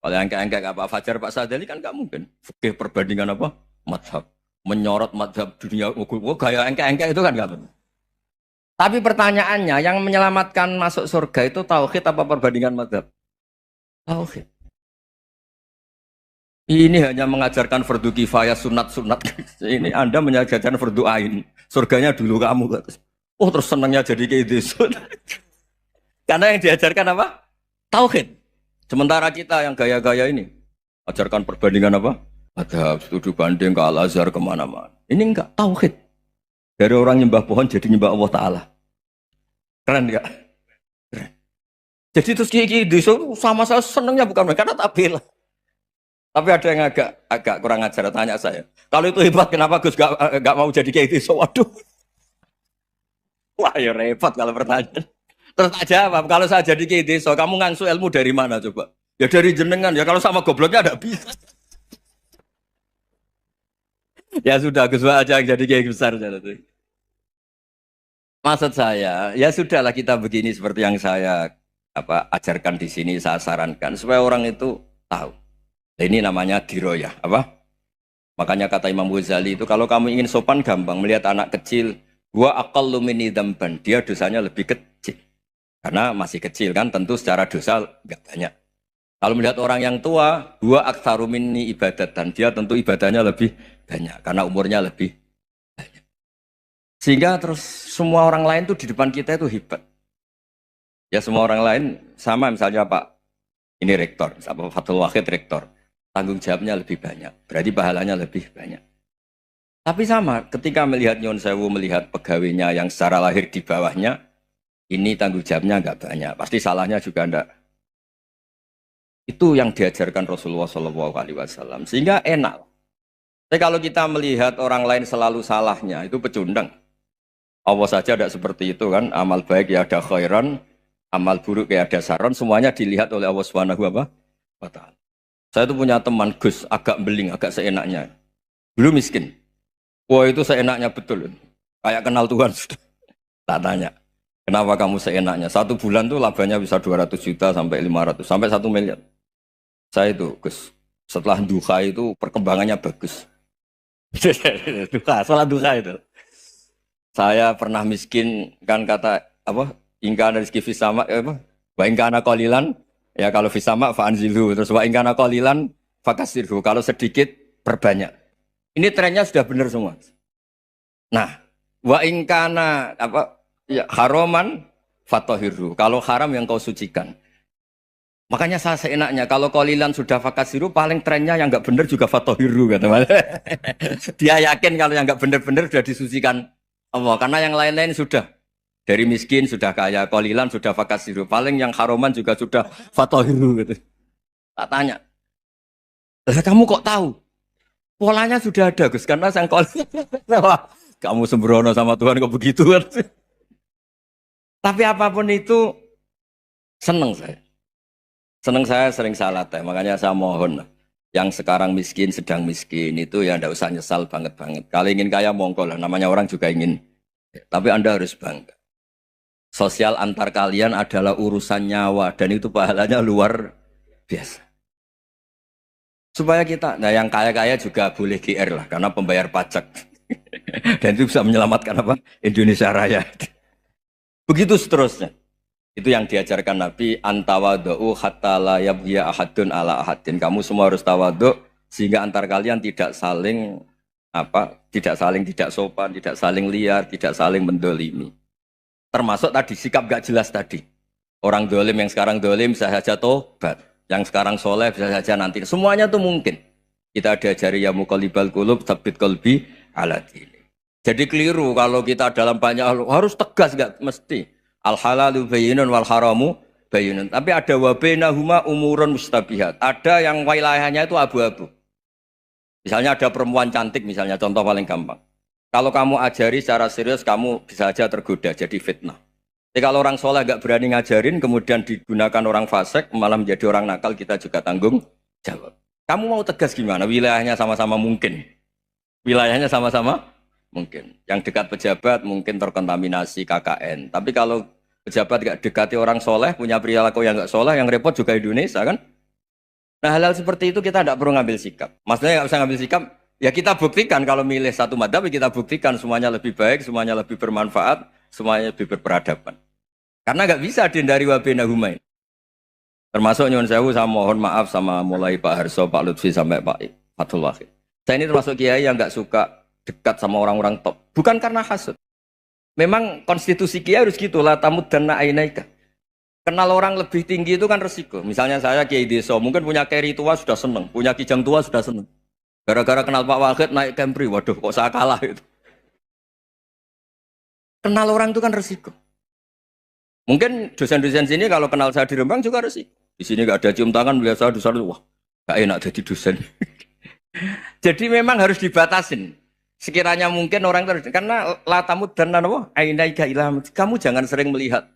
Kalau yang kayak Pak Fajar, Pak Sadali kan nggak mungkin. Fikih perbandingan apa? Madhab. Menyorot madhab dunia. Gaya engke-engke itu kan nggak mungkin. Tapi pertanyaannya, yang menyelamatkan masuk surga itu tauhid apa perbandingan madhab? Tauhid. Ini hanya mengajarkan fardu kifayah sunat-sunat. Ini Anda mengajarkan fardu ain. Surganya dulu kamu. Oh terus senangnya jadi kayak gitu. Karena yang diajarkan apa? Tauhid. Sementara kita yang gaya-gaya ini. Ajarkan perbandingan apa? Ada studi banding ke Al-Azhar kemana-mana. Ini enggak tauhid. Dari orang nyembah pohon jadi nyembah Allah Ta'ala. Keren enggak? Keren. Jadi terus kayak gitu sama saya senangnya bukan karena tak bela. Tapi ada yang agak kurang ajar tanya saya. Kalau itu hebat kenapa Gus gak mau jadi kayak gitu? Waduh. Wah ya repot kalau pertanyaan. Terus tak jawab, kalau saya jadi kayak gitu, kamu ngangsu ilmu dari mana coba? Ya dari jenengan, ya kalau sama gobloknya ada bisa. Ya sudah, Gus aja yang jadi kayak besar. Maksud saya, ya sudahlah kita begini seperti yang saya ajarkan di sini, saya sarankan. Supaya orang itu tahu. Ini namanya diroyah, apa? Makanya kata Imam Ghazali itu kalau kamu ingin sopan gampang melihat anak kecil, gua aqallu minni dzamban, dia dosanya lebih kecil. Karena masih kecil kan, tentu secara dosa enggak banyak. Kalau melihat orang yang tua, gua aktsaru minni ibadatan, dia tentu ibadahnya lebih banyak karena umurnya lebih banyak. Sehingga terus semua orang lain tuh di depan kita itu hebat. Ya semua orang lain sama misalnya Pak ini rektor, Pak Fathul Wahid rektor. Tanggung jawabnya lebih banyak, berarti pahalanya lebih banyak. Tapi sama, ketika melihat Nyon Sewu, melihat pegawainya yang secara lahir di bawahnya, ini tanggung jawabnya enggak banyak, pasti salahnya juga enggak. Itu yang diajarkan Rasulullah SAW, sehingga enak. Tapi kalau kita melihat orang lain selalu salahnya, itu pecundang. Allah saja tidak seperti itu kan, amal baik ya ada khairan, amal buruk ya ada saron, semuanya dilihat oleh Allah Subhanahu wa Ta'ala. Saya tuh punya teman Gus, agak beling, agak seenaknya. Dulu miskin. Wah itu seenaknya betul. Kayak kenal Tuhan sudah. Tak tanya, kenapa kamu seenaknya? 1 bulan tuh labanya bisa 200 juta sampai 500, sampai 1 miliar. Saya itu Gus, setelah duha itu perkembangannya bagus. Setelah duha itu. Saya pernah miskin, kan kata, apa, ingka rizki fisama, apa, wa ingka ana qalilan, ya kalau fisama fa'anzilhu, terus wa ingkana qalilan fakasirhu, kalau sedikit perbanyak. Ini trennya sudah benar semua. Nah, wa ingkana apa ya haraman fatahirhu, kalau haram yang kau sucikan. Makanya saya seenaknya kalau kolilan sudah fakasiru paling trennya yang nggak bener juga fatohiru kata Mas. Dia yakin kalau yang nggak bener-bener sudah disucikan Allah karena yang lain-lain sudah dari miskin sudah kaya, kolilan sudah fakasiru, paling yang haroman juga sudah fatohiru gitu. Tak tanya, lah kamu kok tahu? Polanya sudah ada Gus karena sang kolilan. Kamu sembrono sama Tuhan kok begitu kan? Tapi apapun itu seneng saya. Seneng saya sering salah teh, makanya saya mohon yang sekarang miskin sedang miskin itu ya ndak usah nyesal banget-banget. Kalau ingin kaya monggo lah, namanya orang juga ingin. Tapi Anda harus bangga. Sosial antar kalian adalah urusan nyawa dan itu pahalanya luar biasa. Supaya kita, nah yang kaya-kaya juga boleh GR lah karena pembayar pajak. Dan itu bisa menyelamatkan apa? Indonesia Raya. Begitu seterusnya. Itu yang diajarkan Nabi, antawadhu hatta la yabghiya ahadun ala ahadin. Kamu semua harus tawadhu sehingga antar kalian tidak saling tidak sopan, tidak saling liar, tidak saling mendolimi. Termasuk tadi sikap gak jelas tadi. Orang dolim yang sekarang dolim bisa saja tobat, yang sekarang soleh bisa saja nanti. Semuanya tuh mungkin. Kita diajari ya muqallibal qulub tsabbit qalbi ala dini. Jadi keliru kalau kita dalam banyak harus tegas gak mesti. Al halalu bayyinun wal haramu bayyinun. Tapi ada wa bainahuma umurun mustabihat. Ada yang wilayahnya itu abu-abu. Misalnya ada perempuan cantik misalnya, contoh paling gampang. Kalau kamu ajari secara serius, kamu bisa saja tergoda jadi fitnah. Tapi kalau orang soleh gak berani ngajarin, kemudian digunakan orang fasik, malah menjadi orang nakal, kita juga tanggung jawab. Kamu mau tegas gimana? Wilayahnya sama-sama mungkin. Wilayahnya sama-sama mungkin. Yang dekat pejabat mungkin terkontaminasi KKN. Tapi kalau pejabat gak dekati orang soleh, punya perilaku yang gak soleh, yang repot juga Indonesia kan? Nah hal-hal seperti itu kita tidak perlu ngambil sikap. Maksudnya nggak usah ngambil sikap, ya kita buktikan kalau milih satu madhab, kita buktikan semuanya lebih baik, semuanya lebih bermanfaat, semuanya lebih berperadaban. Karena nggak bisa dihindari wabena humain. Termasuk nyuwun sewu, saya mohon maaf sama mulai Pak Harso, Pak Lutfi sampai Pak Fathul Wahid. Saya ini termasuk kiai yang nggak suka dekat sama orang-orang top. Bukan karena hasud. Memang konstitusi kiai harus gitu lah, tamud dan na'ainaika. Kenal orang lebih tinggi itu kan resiko. Misalnya saya kiai desa, mungkin punya keri tua sudah seneng, punya kijang tua sudah seneng. Gara-gara kenal Pak Wahid naik Kempri, waduh kok saya kalah itu. Kenal orang itu kan resiko. Mungkin dosen-dosen sini kalau kenal saya di Rembang juga resiko. Di sini gak ada cium tangan, melihat saya dosen, wah gak enak jadi dosen. Jadi memang harus dibatasin. Sekiranya mungkin orang terus, karena latamud dan nanawa, ainaika ilham. Kamu jangan sering melihat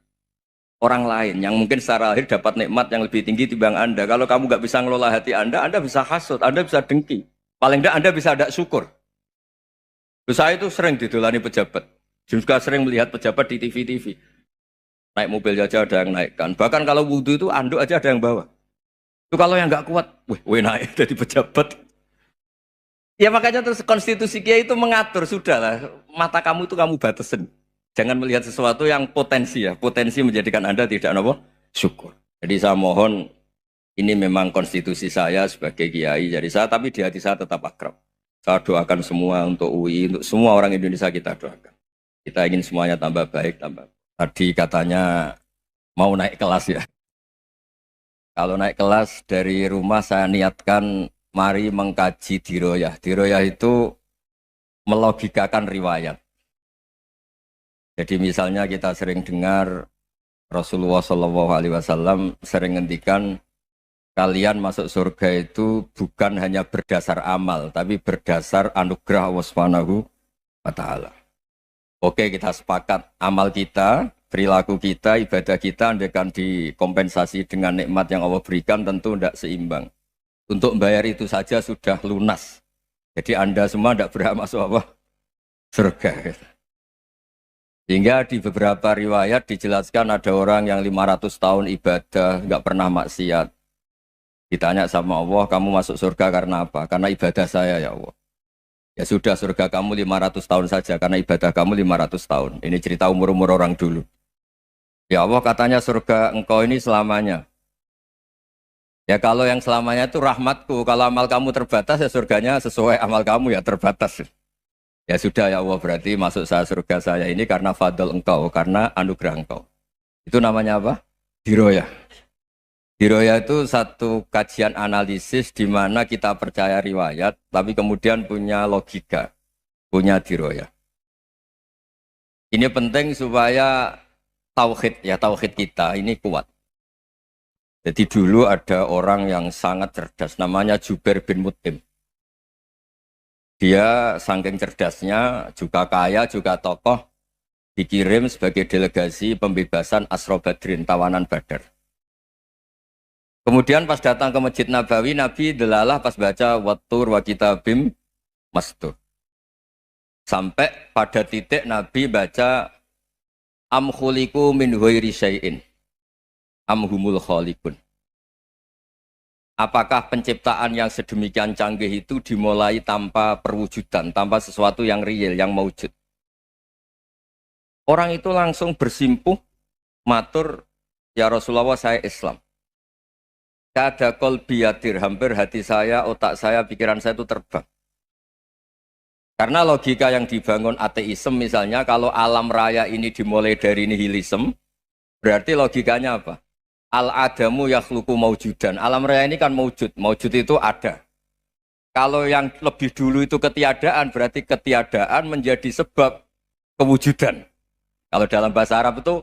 orang lain yang mungkin secara lahir dapat nikmat yang lebih tinggi timbang Anda. Kalau kamu gak bisa ngelola hati Anda bisa hasut, Anda bisa dengki. Paling tidak Anda bisa ada syukur. Saya itu sering didolani pejabat. Juga sering melihat pejabat di TV-TV. Naik mobil aja ada yang naikkan. Bahkan kalau wudhu itu anduk aja ada yang bawa. Itu kalau yang gak kuat, weh naik jadi pejabat. Ya makanya terus konstitusi kiai itu mengatur, sudahlah. Mata kamu itu kamu batasin. Jangan melihat sesuatu yang potensi ya. Potensi menjadikan Anda tidak apa? Syukur. Jadi saya mohon, ini memang konstitusi saya sebagai kiai. Jadi saya, tapi di hati saya tetap akrab. Saya doakan semua untuk UI, untuk semua orang Indonesia kita doakan. Kita ingin semuanya tambah baik, tambah. Tadi katanya mau naik kelas ya. Kalau naik kelas dari rumah saya niatkan mari mengkaji diroyah. Diroyah itu melogikakan riwayat. Jadi misalnya kita sering dengar Rasulullah SAW sering ngendikan kalian masuk surga itu bukan hanya berdasar amal, tapi berdasar anugerah Allah Subhanahu wa Ta'ala. Oke, kita sepakat amal kita, perilaku kita, ibadah kita andaikan dikompensasi dengan nikmat yang Allah berikan tentu tidak seimbang. Untuk membayar itu saja sudah lunas. Jadi Anda semua tidak berhak masuk apa? Surga. Sehingga di beberapa riwayat dijelaskan ada orang yang 500 tahun ibadah, nggak pernah maksiat. Ditanya sama Allah, kamu masuk surga karena apa? Karena ibadah saya ya Allah. Ya sudah, surga kamu 500 tahun saja, karena ibadah kamu 500 tahun. Ini cerita umur-umur orang dulu. Ya Allah katanya surga engkau ini selamanya. Ya kalau yang selamanya itu rahmatku, kalau amal kamu terbatas ya surganya sesuai amal kamu ya terbatas. Ya sudah ya Allah, berarti masuk saya surga saya ini karena fadl engkau, karena anugerah engkau. Itu namanya apa? Diroyah. Diroya itu satu kajian analisis di mana kita percaya riwayat, tapi kemudian punya logika, punya diroya. Ini penting supaya tauhid kita ini kuat. Jadi dulu ada orang yang sangat cerdas, namanya Jubair bin Mut'im. Dia saking cerdasnya, juga kaya, juga tokoh, dikirim sebagai delegasi pembebasan Asra Badrin, tawanan Badar. Kemudian pas datang ke Masjid Nabawi, Nabi delalah pas baca Wattur wa kitabim mastur. Sampai pada titik Nabi baca Am khuliqu min ghairi syai'in am humul khaliqun. Apakah penciptaan yang sedemikian canggih itu dimulai tanpa perwujudan, tanpa sesuatu yang real, yang maujud? Orang itu langsung bersimpuh, matur, ya Rasulullah saya Islam. Kada qalbi yatir, hampir hati saya, otak saya, pikiran saya itu terbang. Karena logika yang dibangun ateisme misalnya, kalau alam raya ini dimulai dari nihilisme, berarti logikanya apa? Al-adamu yakhluqu maujudan. Alam raya ini kan maujud. Maujud itu ada. Kalau yang lebih dulu itu ketiadaan, berarti ketiadaan menjadi sebab kewujudan. Kalau dalam bahasa Arab itu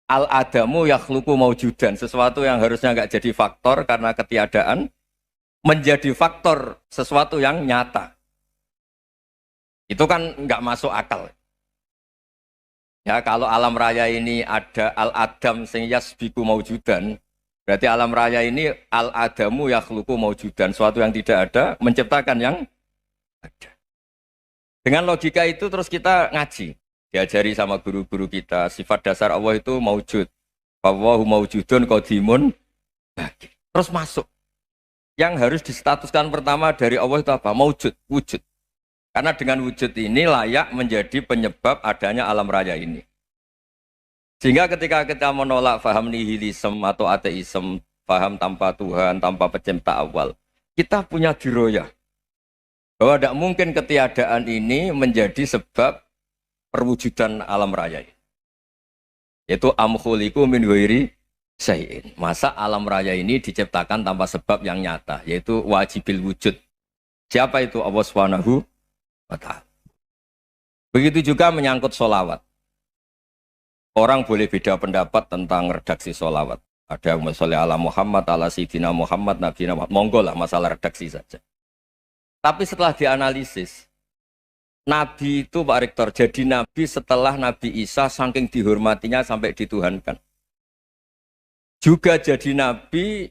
al-adamu yakhluqu maujudan. Sesuatu yang harusnya nggak jadi faktor karena ketiadaan, menjadi faktor sesuatu yang nyata. Itu kan nggak masuk akal. Ya, kalau alam raya ini ada al-adam sing yasbiku maujudan, berarti alam raya ini al-adamu yakhluqu maujudan, sesuatu yang tidak ada menciptakan yang ada. Dengan logika itu terus kita ngaji, diajari sama guru-guru kita, sifat dasar Allah itu maujud. Wallahu maujudun qadimun. Terus masuk. Yang harus distatuskan pertama dari Allah itu apa? Maujud, wujud. Karena dengan wujud ini layak menjadi penyebab adanya alam raya ini. Sehingga ketika kita menolak faham nihilisme atau ateisme, faham tanpa Tuhan, tanpa pencipta awal, kita punya diroyah. Bahwa tidak mungkin ketiadaan ini menjadi sebab perwujudan alam raya ini. Yaitu am khuliqu min ghairi syai'in. Masa alam raya ini diciptakan tanpa sebab yang nyata, yaitu wajibil wujud. Siapa itu? Allah Subhanahu wa ta'ala. Begitu juga menyangkut sholawat. Orang boleh beda pendapat tentang redaksi sholawat. Ada yang sholli ala Muhammad, ala Sayyidina Muhammad, Nabi Muhammad. Monggo lah masalah redaksi saja. Tapi setelah dianalisis, Nabi itu Pak Rektor, jadi Nabi setelah Nabi Isa saking dihormatinya sampai dituhankan. Juga jadi Nabi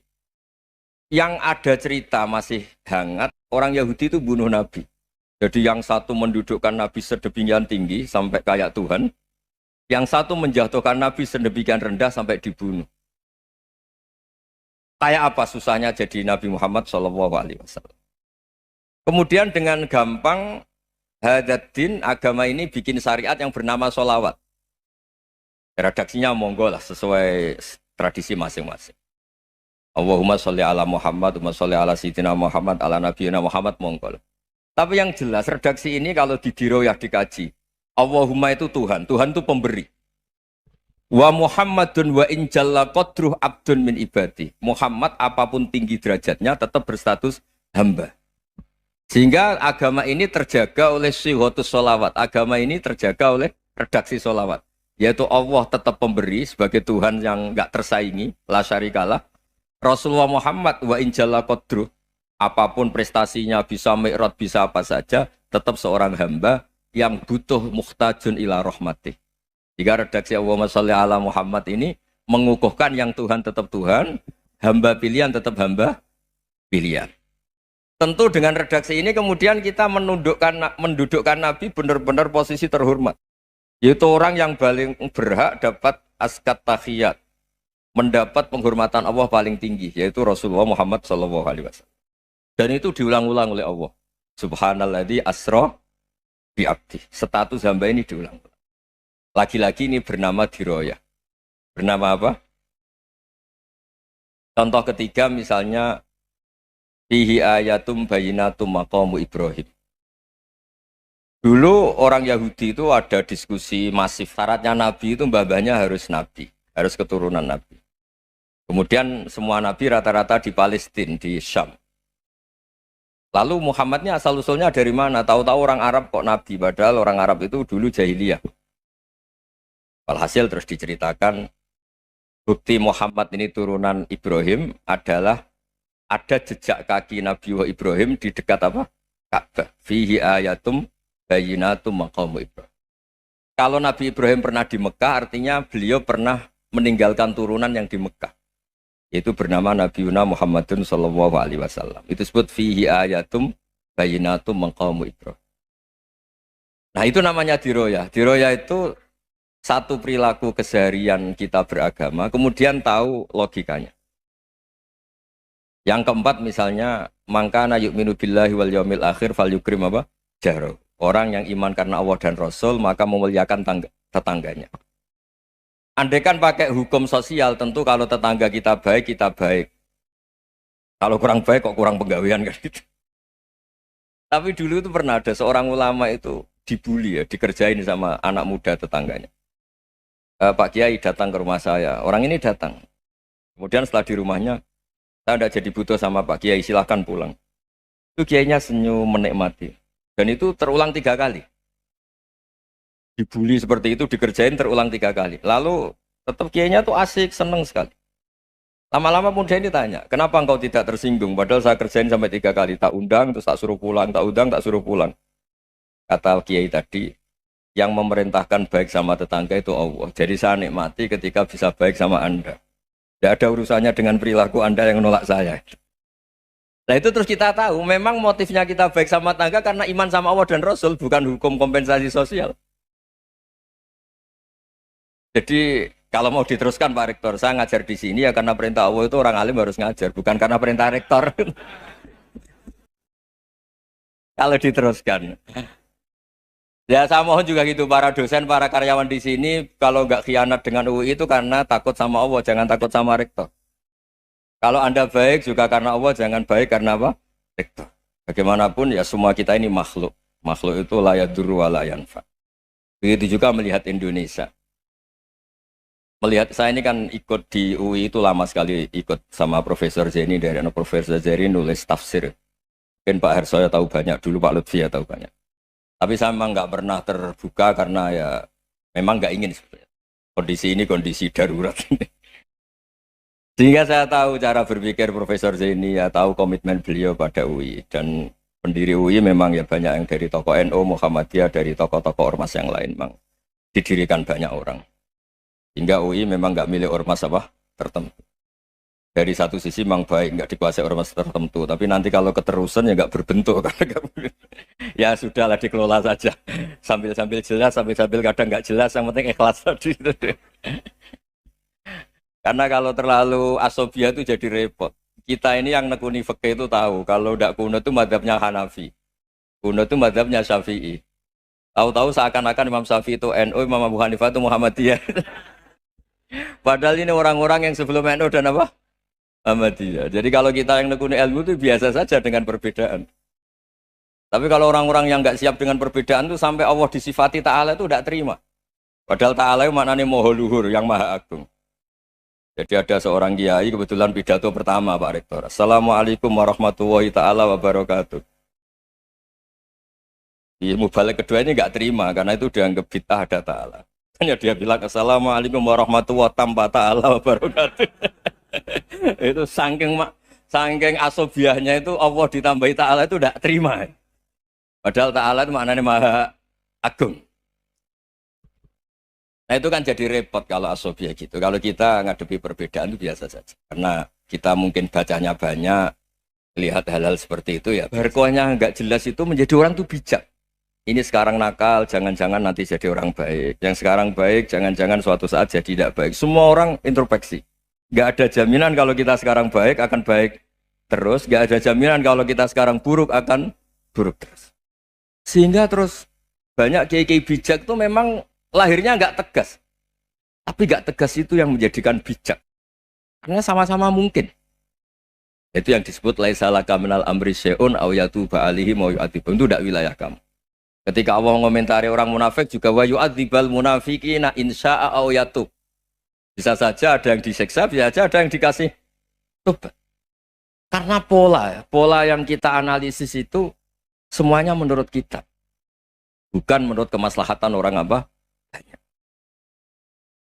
yang ada cerita masih hangat, orang Yahudi itu bunuh Nabi. Jadi yang satu mendudukkan Nabi sedemikian tinggi sampai kayak Tuhan, yang satu menjatuhkan Nabi sedemikian rendah sampai dibunuh. Kayak apa susahnya jadi Nabi Muhammad SAW. Kemudian dengan gampang Hadaddin agama ini bikin syariat yang bernama sholawat. Redaksinya monggo lah sesuai tradisi masing-masing. Allahumma sholli ala Muhammad, Allahumma sholli ala Sayyidina Muhammad, ala Nabiyina Muhammad, monggo lah. Tapi yang jelas redaksi ini kalau di diroyah dikaji, Allahumma itu Tuhan, Tuhan itu pemberi. Wa Muhammadun wa injalla qadruh abdun min ibadi. Muhammad apapun tinggi derajatnya tetap berstatus hamba. Sehingga agama ini terjaga oleh sighatus sholawat. Agama ini terjaga oleh redaksi sholawat. Yaitu Allah tetap pemberi sebagai Tuhan yang enggak tersaingi, la syarikalah. Rasulullah Muhammad wa injalla qadruh. Apapun prestasinya, bisa mi'raj, bisa apa saja, tetap seorang hamba yang butuh muhtajun ila rahmatih. Jika redaksi Allahumma sholli ala Muhammad ini mengukuhkan yang Tuhan tetap Tuhan, hamba pilihan tetap hamba pilihan. Tentu dengan redaksi ini kemudian kita mendudukkan Nabi benar-benar posisi terhormat. Yaitu orang yang paling berhak dapat askat tahiyat, mendapat penghormatan Allah paling tinggi, yaitu Rasulullah Muhammad SAW. Dan itu diulang-ulang oleh Allah. Subhanalladzi asra bi'abdi. Status hamba ini diulang-ulang. Lagi-lagi ini bernama diroyah. Bernama apa? Contoh ketiga misalnya fihi ayatum bayinatum maqamu Ibrahim. Dulu orang Yahudi itu ada diskusi masif. Syaratnya Nabi itu mbah-mbahnya harus Nabi. Harus keturunan Nabi. Kemudian semua nabi rata-rata di Palestina, di Syam. Lalu Muhammadnya asal-usulnya dari mana? Tahu-tahu orang Arab kok nabi, padahal orang Arab itu dulu jahiliyah. Walhasil terus diceritakan, bukti Muhammad ini turunan Ibrahim adalah ada jejak kaki Nabi Ibrahim di dekat apa? Ka'bah. Fihi ayatum bayyinatum maqamu Ibrahim. Kalau Nabi Ibrahim pernah di Mekah, artinya beliau pernah meninggalkan turunan yang di Mekah. Itu bernama Nabiuna Muhammadun sallallahu alaihi wasallam. Itu disebut fihi ayatum bayyinatum maqamu Ibrahim. Nah, itu namanya diroyah. Diroyah itu satu perilaku keseharian kita beragama, kemudian tahu logikanya. Yang keempat misalnya, mangkana yu'minu billahi wal yaumil akhir fal yukrim apa? Jaro. Orang yang iman karena Allah dan Rasul, maka memuliakan tetangganya. Andaikan pakai hukum sosial, tentu kalau tetangga kita baik, kita baik. Kalau kurang baik, kok kurang penggawean kan gitu. Tapi dulu itu pernah ada seorang ulama itu dibully ya, dikerjain sama anak muda tetangganya. Pak Kiai datang ke rumah saya, orang ini datang. Kemudian setelah di rumahnya, saya tidak jadi butuh sama Pak Kiai, silahkan pulang. Itu Kiainya senyum menikmati. Dan itu terulang 3 kali. Dibully seperti itu, dikerjain terulang 3 kali. Lalu tetap Kiainya tuh asik, seneng sekali. Lama-lama pun dia ini tanya, kenapa engkau tidak tersinggung? Padahal saya kerjain sampai 3 kali, tak undang, terus tak suruh pulang, tak undang, tak suruh pulang. Kata Kiai tadi, yang memerintahkan baik sama tetangga itu Allah. Jadi saya nikmati ketika bisa baik sama Anda. Tidak ada urusannya dengan perilaku Anda yang menolak saya. Nah itu terus kita tahu, memang motifnya kita baik sama tetangga karena iman sama Allah dan Rasul, bukan hukum kompensasi sosial. Jadi kalau mau diteruskan Pak Rektor, saya ngajar di sini ya karena perintah Allah itu orang alim harus ngajar, bukan karena perintah Rektor. Kalau diteruskan. Ya saya mohon juga gitu para dosen, para karyawan di sini kalau nggak khianat dengan UI itu karena takut sama Allah, jangan takut sama rektor. Kalau Anda baik juga karena Allah, jangan baik karena apa? Rektor. Bagaimanapun ya semua kita ini makhluk. Makhluk itu la yadurru wa la yanfa. Begitu juga melihat Indonesia. Melihat saya ini kan ikut di UI itu lama sekali, ikut sama Profesor Zeni dari Profesor Zeni nulis tafsir. Mungkin Pak Hersoyo tahu banyak, dulu Pak Lutfi ya tahu banyak. Tapi saya memang nggak pernah terbuka karena ya memang nggak ingin sebenarnya. Kondisi ini kondisi darurat. Sehingga saya tahu cara berpikir Profesor Zaini, ya tahu komitmen beliau pada UI. Dan pendiri UI memang ya banyak yang dari tokoh NU, Muhammadiyah, dari tokoh-tokoh ormas yang lain memang didirikan banyak orang. Hingga UI memang nggak milik ormas apa tertentu. Dari satu sisi memang baik, nggak dikuasai ormas tertentu. Tapi nanti kalau keterusan ya nggak berbentuk. Ya sudahlah dikelola saja. Sambil-sambil jelas, sambil-sambil kadang nggak jelas. Yang penting ikhlas tadi. Karena kalau terlalu asobia itu jadi repot. Kita ini yang nekuni fikih itu tahu. Kalau tidak kuno itu madhabnya Hanafi. Kuno itu madhabnya Syafi'i. Tahu-tahu seakan-akan Imam Syafi'i itu NU, Imam Abu Hanifah itu Muhammadiyah. Padahal ini orang-orang yang sebelum NU dan apa? Muhammadiyah. Jadi kalau kita yang nekuni ilmu itu biasa saja dengan perbedaan. Tapi kalau orang-orang yang nggak siap dengan perbedaan itu sampai Allah disifati Ta'ala itu tidak terima. Padahal Ta'ala itu maknanya Maha Luhur, yang Maha Agung. Jadi ada seorang kiai kebetulan pidato pertama Pak Rektor. Assalamualaikum warahmatullahi ta'ala wabarakatuh. Di mubalik kedua ini nggak terima karena itu dianggap bid'ah ada Ta'ala. Hanya dia bilang Assalamualaikum warahmatullahi ta'ala wabarakatuh. Itu saking asobiahnya itu Allah ditambahi Ta'ala itu tidak terima. Padahal Ta'ala itu maknanya Maha Agung. Nah itu kan jadi repot kalau asobiah gitu. Kalau kita ngadepi perbedaan itu biasa saja. Karena kita mungkin bacanya banyak, lihat hal-hal seperti itu ya. Berkuahnya nggak jelas itu menjadi orang tuh bijak. Ini sekarang nakal, jangan-jangan nanti jadi orang baik. Yang sekarang baik, jangan-jangan suatu saat jadi tidak baik. Semua orang introspeksi. Nggak ada jaminan kalau kita sekarang baik akan baik terus. Nggak ada jaminan kalau kita sekarang buruk akan buruk terus. Sehingga terus banyak kiai-kiai bijak itu memang lahirnya nggak tegas. Tapi nggak tegas itu yang menjadikan bijak. Karena sama-sama mungkin. Itu yang disebut laisa laka minal amri syai'un aw yatuba alaihi wa yu'adzibum. Itu tidak wilayah kamu. Ketika Allah mengomentari orang munafik juga wa yu'adzibal munafiqina insya'a aw yatub. Bisa saja ada yang disiksa, bisa saja ada yang dikasih tobat. Karena pola yang kita analisis itu semuanya menurut kita. Bukan menurut kemaslahatan orang apa? Banyak.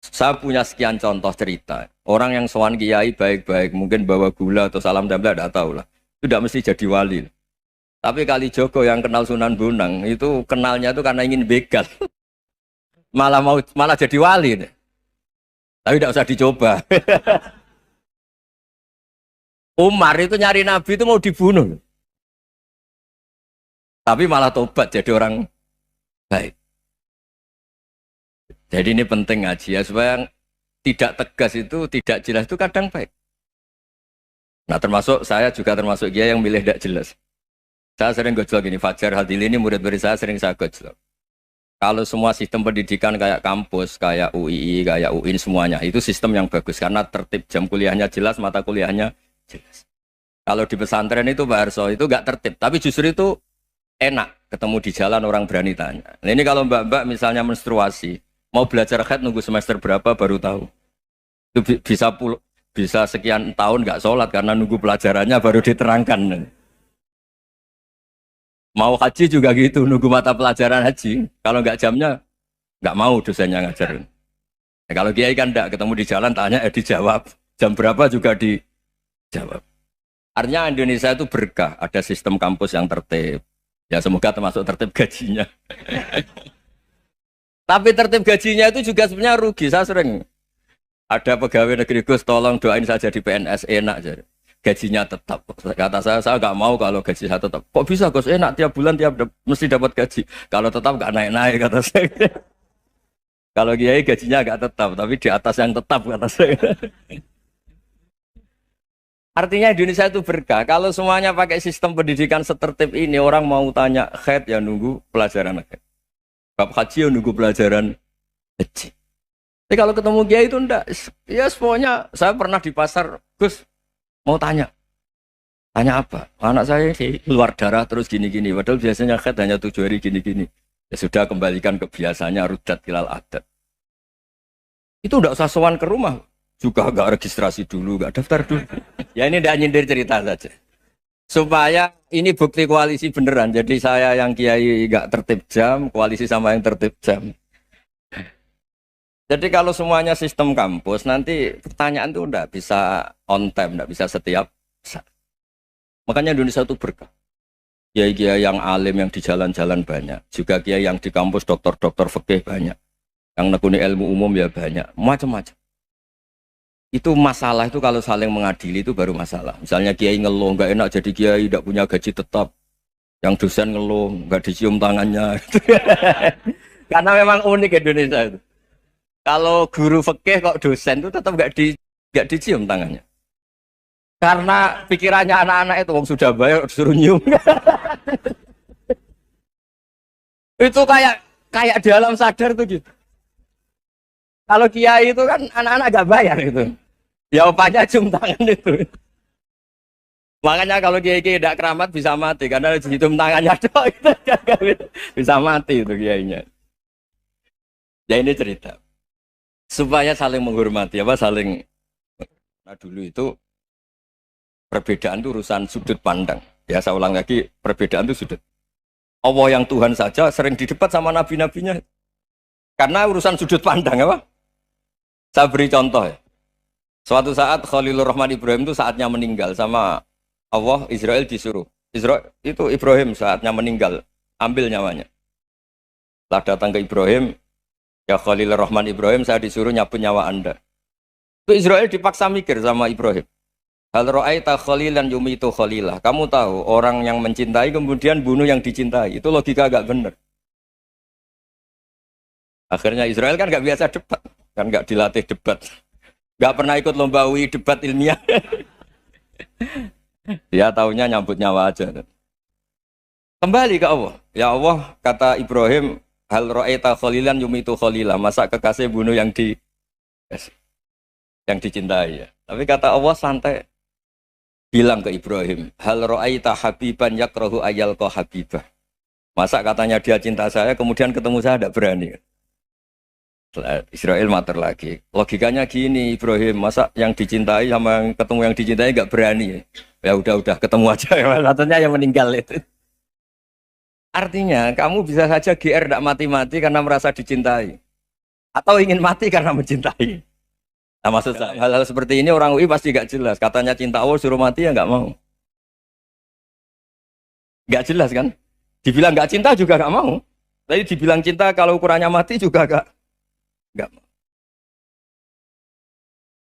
Saya punya sekian contoh cerita. Orang yang sowan kiai baik-baik, mungkin bawa gula atau salam damla, tidak tahu lah. Itu tidak mesti jadi wali. Tapi Kali Jogo yang kenal Sunan Bonang, itu kenalnya itu karena ingin begal. malah jadi wali. Tapi tidak usah dicoba. Umar itu nyari Nabi itu mau dibunuh. Tapi malah tobat jadi orang baik. Jadi ini penting ngaji ya, supaya tidak tegas itu, tidak jelas itu kadang baik. Nah termasuk saya juga termasuk dia yang milih tidak jelas. Saya sering gojlok gini, Fajar Hadili ini murid-murid saya sering saya gojlok. Kalau semua sistem pendidikan kayak kampus, kayak UII, kayak UIN semuanya, itu sistem yang bagus karena tertib, jam kuliahnya jelas, mata kuliahnya jelas. Kalau di pesantren itu Pak Harso itu gak tertib, tapi justru itu enak ketemu di jalan orang berani tanya. Nah, ini kalau mbak-mbak misalnya menstruasi, mau belajar haid nunggu semester berapa baru tahu. Itu bisa sekian tahun nggak sholat karena nunggu pelajarannya baru diterangkan. Mau haji juga gitu, nunggu mata pelajaran haji. Kalau nggak jamnya, nggak mau dosennya ngajar. Nah, kalau kiai kan nggak ketemu di jalan tanya, dijawab. Jam berapa juga dijawab. Artinya Indonesia itu berkah, ada sistem kampus yang tertib. Ya semoga termasuk tertib gajinya. Tapi tertib gajinya itu juga sebenarnya rugi. Saya sering ada pegawai negeri Gus, tolong doain saja di PNS enak aja. Gajinya tetap. Kata saya nggak mau kalau gaji saya tetap. Kok bisa Gus enak tiap bulan mesti dapat gaji. Kalau tetap nggak naik-naik kata saya. Kalau kiai gajinya nggak tetap, tapi di atas yang tetap kata saya. Artinya Indonesia itu berkah. Kalau semuanya pakai sistem pendidikan setertib ini, orang mau tanya haid ya nunggu pelajaran haid. Bab haji ya nunggu pelajaran haji. Tapi kalau ketemu kiai itu enggak. Ya pokoknya saya pernah di pasar, Gus mau tanya. Tanya apa? Anak saya keluar darah terus gini-gini. Padahal biasanya haid hanya 7 hari gini-gini. Ya sudah kembalikan ke biasanya rudat ilal adat. Itu enggak usah sowan ke rumah. Juga enggak registrasi dulu, enggak daftar dulu. Ya ini enggak nyindir cerita saja. Supaya ini bukti koalisi beneran. Jadi saya yang kiai enggak tertib jam, koalisi sama yang tertib jam. Jadi kalau semuanya sistem kampus, nanti pertanyaan itu enggak bisa on time, enggak bisa setiap saat. Makanya Indonesia itu berkah. Kiai-kiai yang alim yang di jalan-jalan banyak. Juga kiai yang di kampus dokter-dokter fikih banyak. Yang nekuni ilmu umum ya banyak. Macam-macam. Itu masalah itu kalau saling mengadili itu baru masalah. Misalnya kiai ngeluh, enggak enak jadi kiai, enggak punya gaji tetap. Yang dosen ngeluh, enggak dicium tangannya. Karena memang unik Indonesia itu. Kalau guru fikih kok dosen itu tetap enggak dicium tangannya. Karena pikirannya anak-anak itu wong sudah bayar disuruh nyium. Itu kayak di alam sadar tuh gitu. Kalau kiai itu kan anak-anak gak bayar itu. Ya opanya cium tangan itu. Makanya kalau kiai tidak keramat bisa mati karena cium tangannya doang itu bisa mati itu kiainya. Ya ini cerita. Supaya saling menghormati saling. Nah dulu itu perbedaan itu urusan sudut pandang. Ya saya ulang lagi, perbedaan itu sudut. Allah yang Tuhan saja sering didebat sama nabi-nabinya. Karena urusan sudut pandang apa? Saya beri contoh ya. Suatu saat Khalilur Rahman Ibrahim itu saatnya meninggal sama Allah, Israel disuruh. Israel itu Ibrahim saatnya meninggal, ambil nyawanya. Setelah datang ke Ibrahim, ya Khalilur Rahman Ibrahim, saya disuruh nyabut nyawa Anda. Itu Israel dipaksa mikir sama Ibrahim. Hal ra'aita khalilan yumitu khalilah. Kamu tahu orang yang mencintai kemudian bunuh yang dicintai. Itu logika agak benar. Akhirnya Israel kan gak biasa debat. Kan gak dilatih debat. Gak pernah ikut lomba UI debat ilmiah. Dia taunya nyambut nyawa aja. Kembali ke Allah. Ya Allah, kata Ibrahim, hal ra'aita khalilan yumitu khalilah. Masa kekasih bunuh yang dicintai ya. Tapi kata Allah santai. Bilang ke Ibrahim, hal ra'aita habiban yakrahu ayyalqa habibah. Masa katanya dia cinta saya, kemudian ketemu saya tidak berani. Israel mater lagi. Logikanya gini, Ibrahim, masa yang dicintai sama yang ketemu yang dicintai nggak berani ya? Ya udah ketemu aja. Satunya yang meninggal itu. Artinya kamu bisa saja GR tidak mati-mati karena merasa dicintai, atau ingin mati karena mencintai. Nah, maksud saya hal-hal seperti ini orang UI pasti nggak jelas. Katanya cinta Allah suruh mati ya nggak mau. Nggak jelas kan? Dibilang nggak cinta juga nggak mau. Tapi dibilang cinta kalau ukurannya mati juga nggak mau.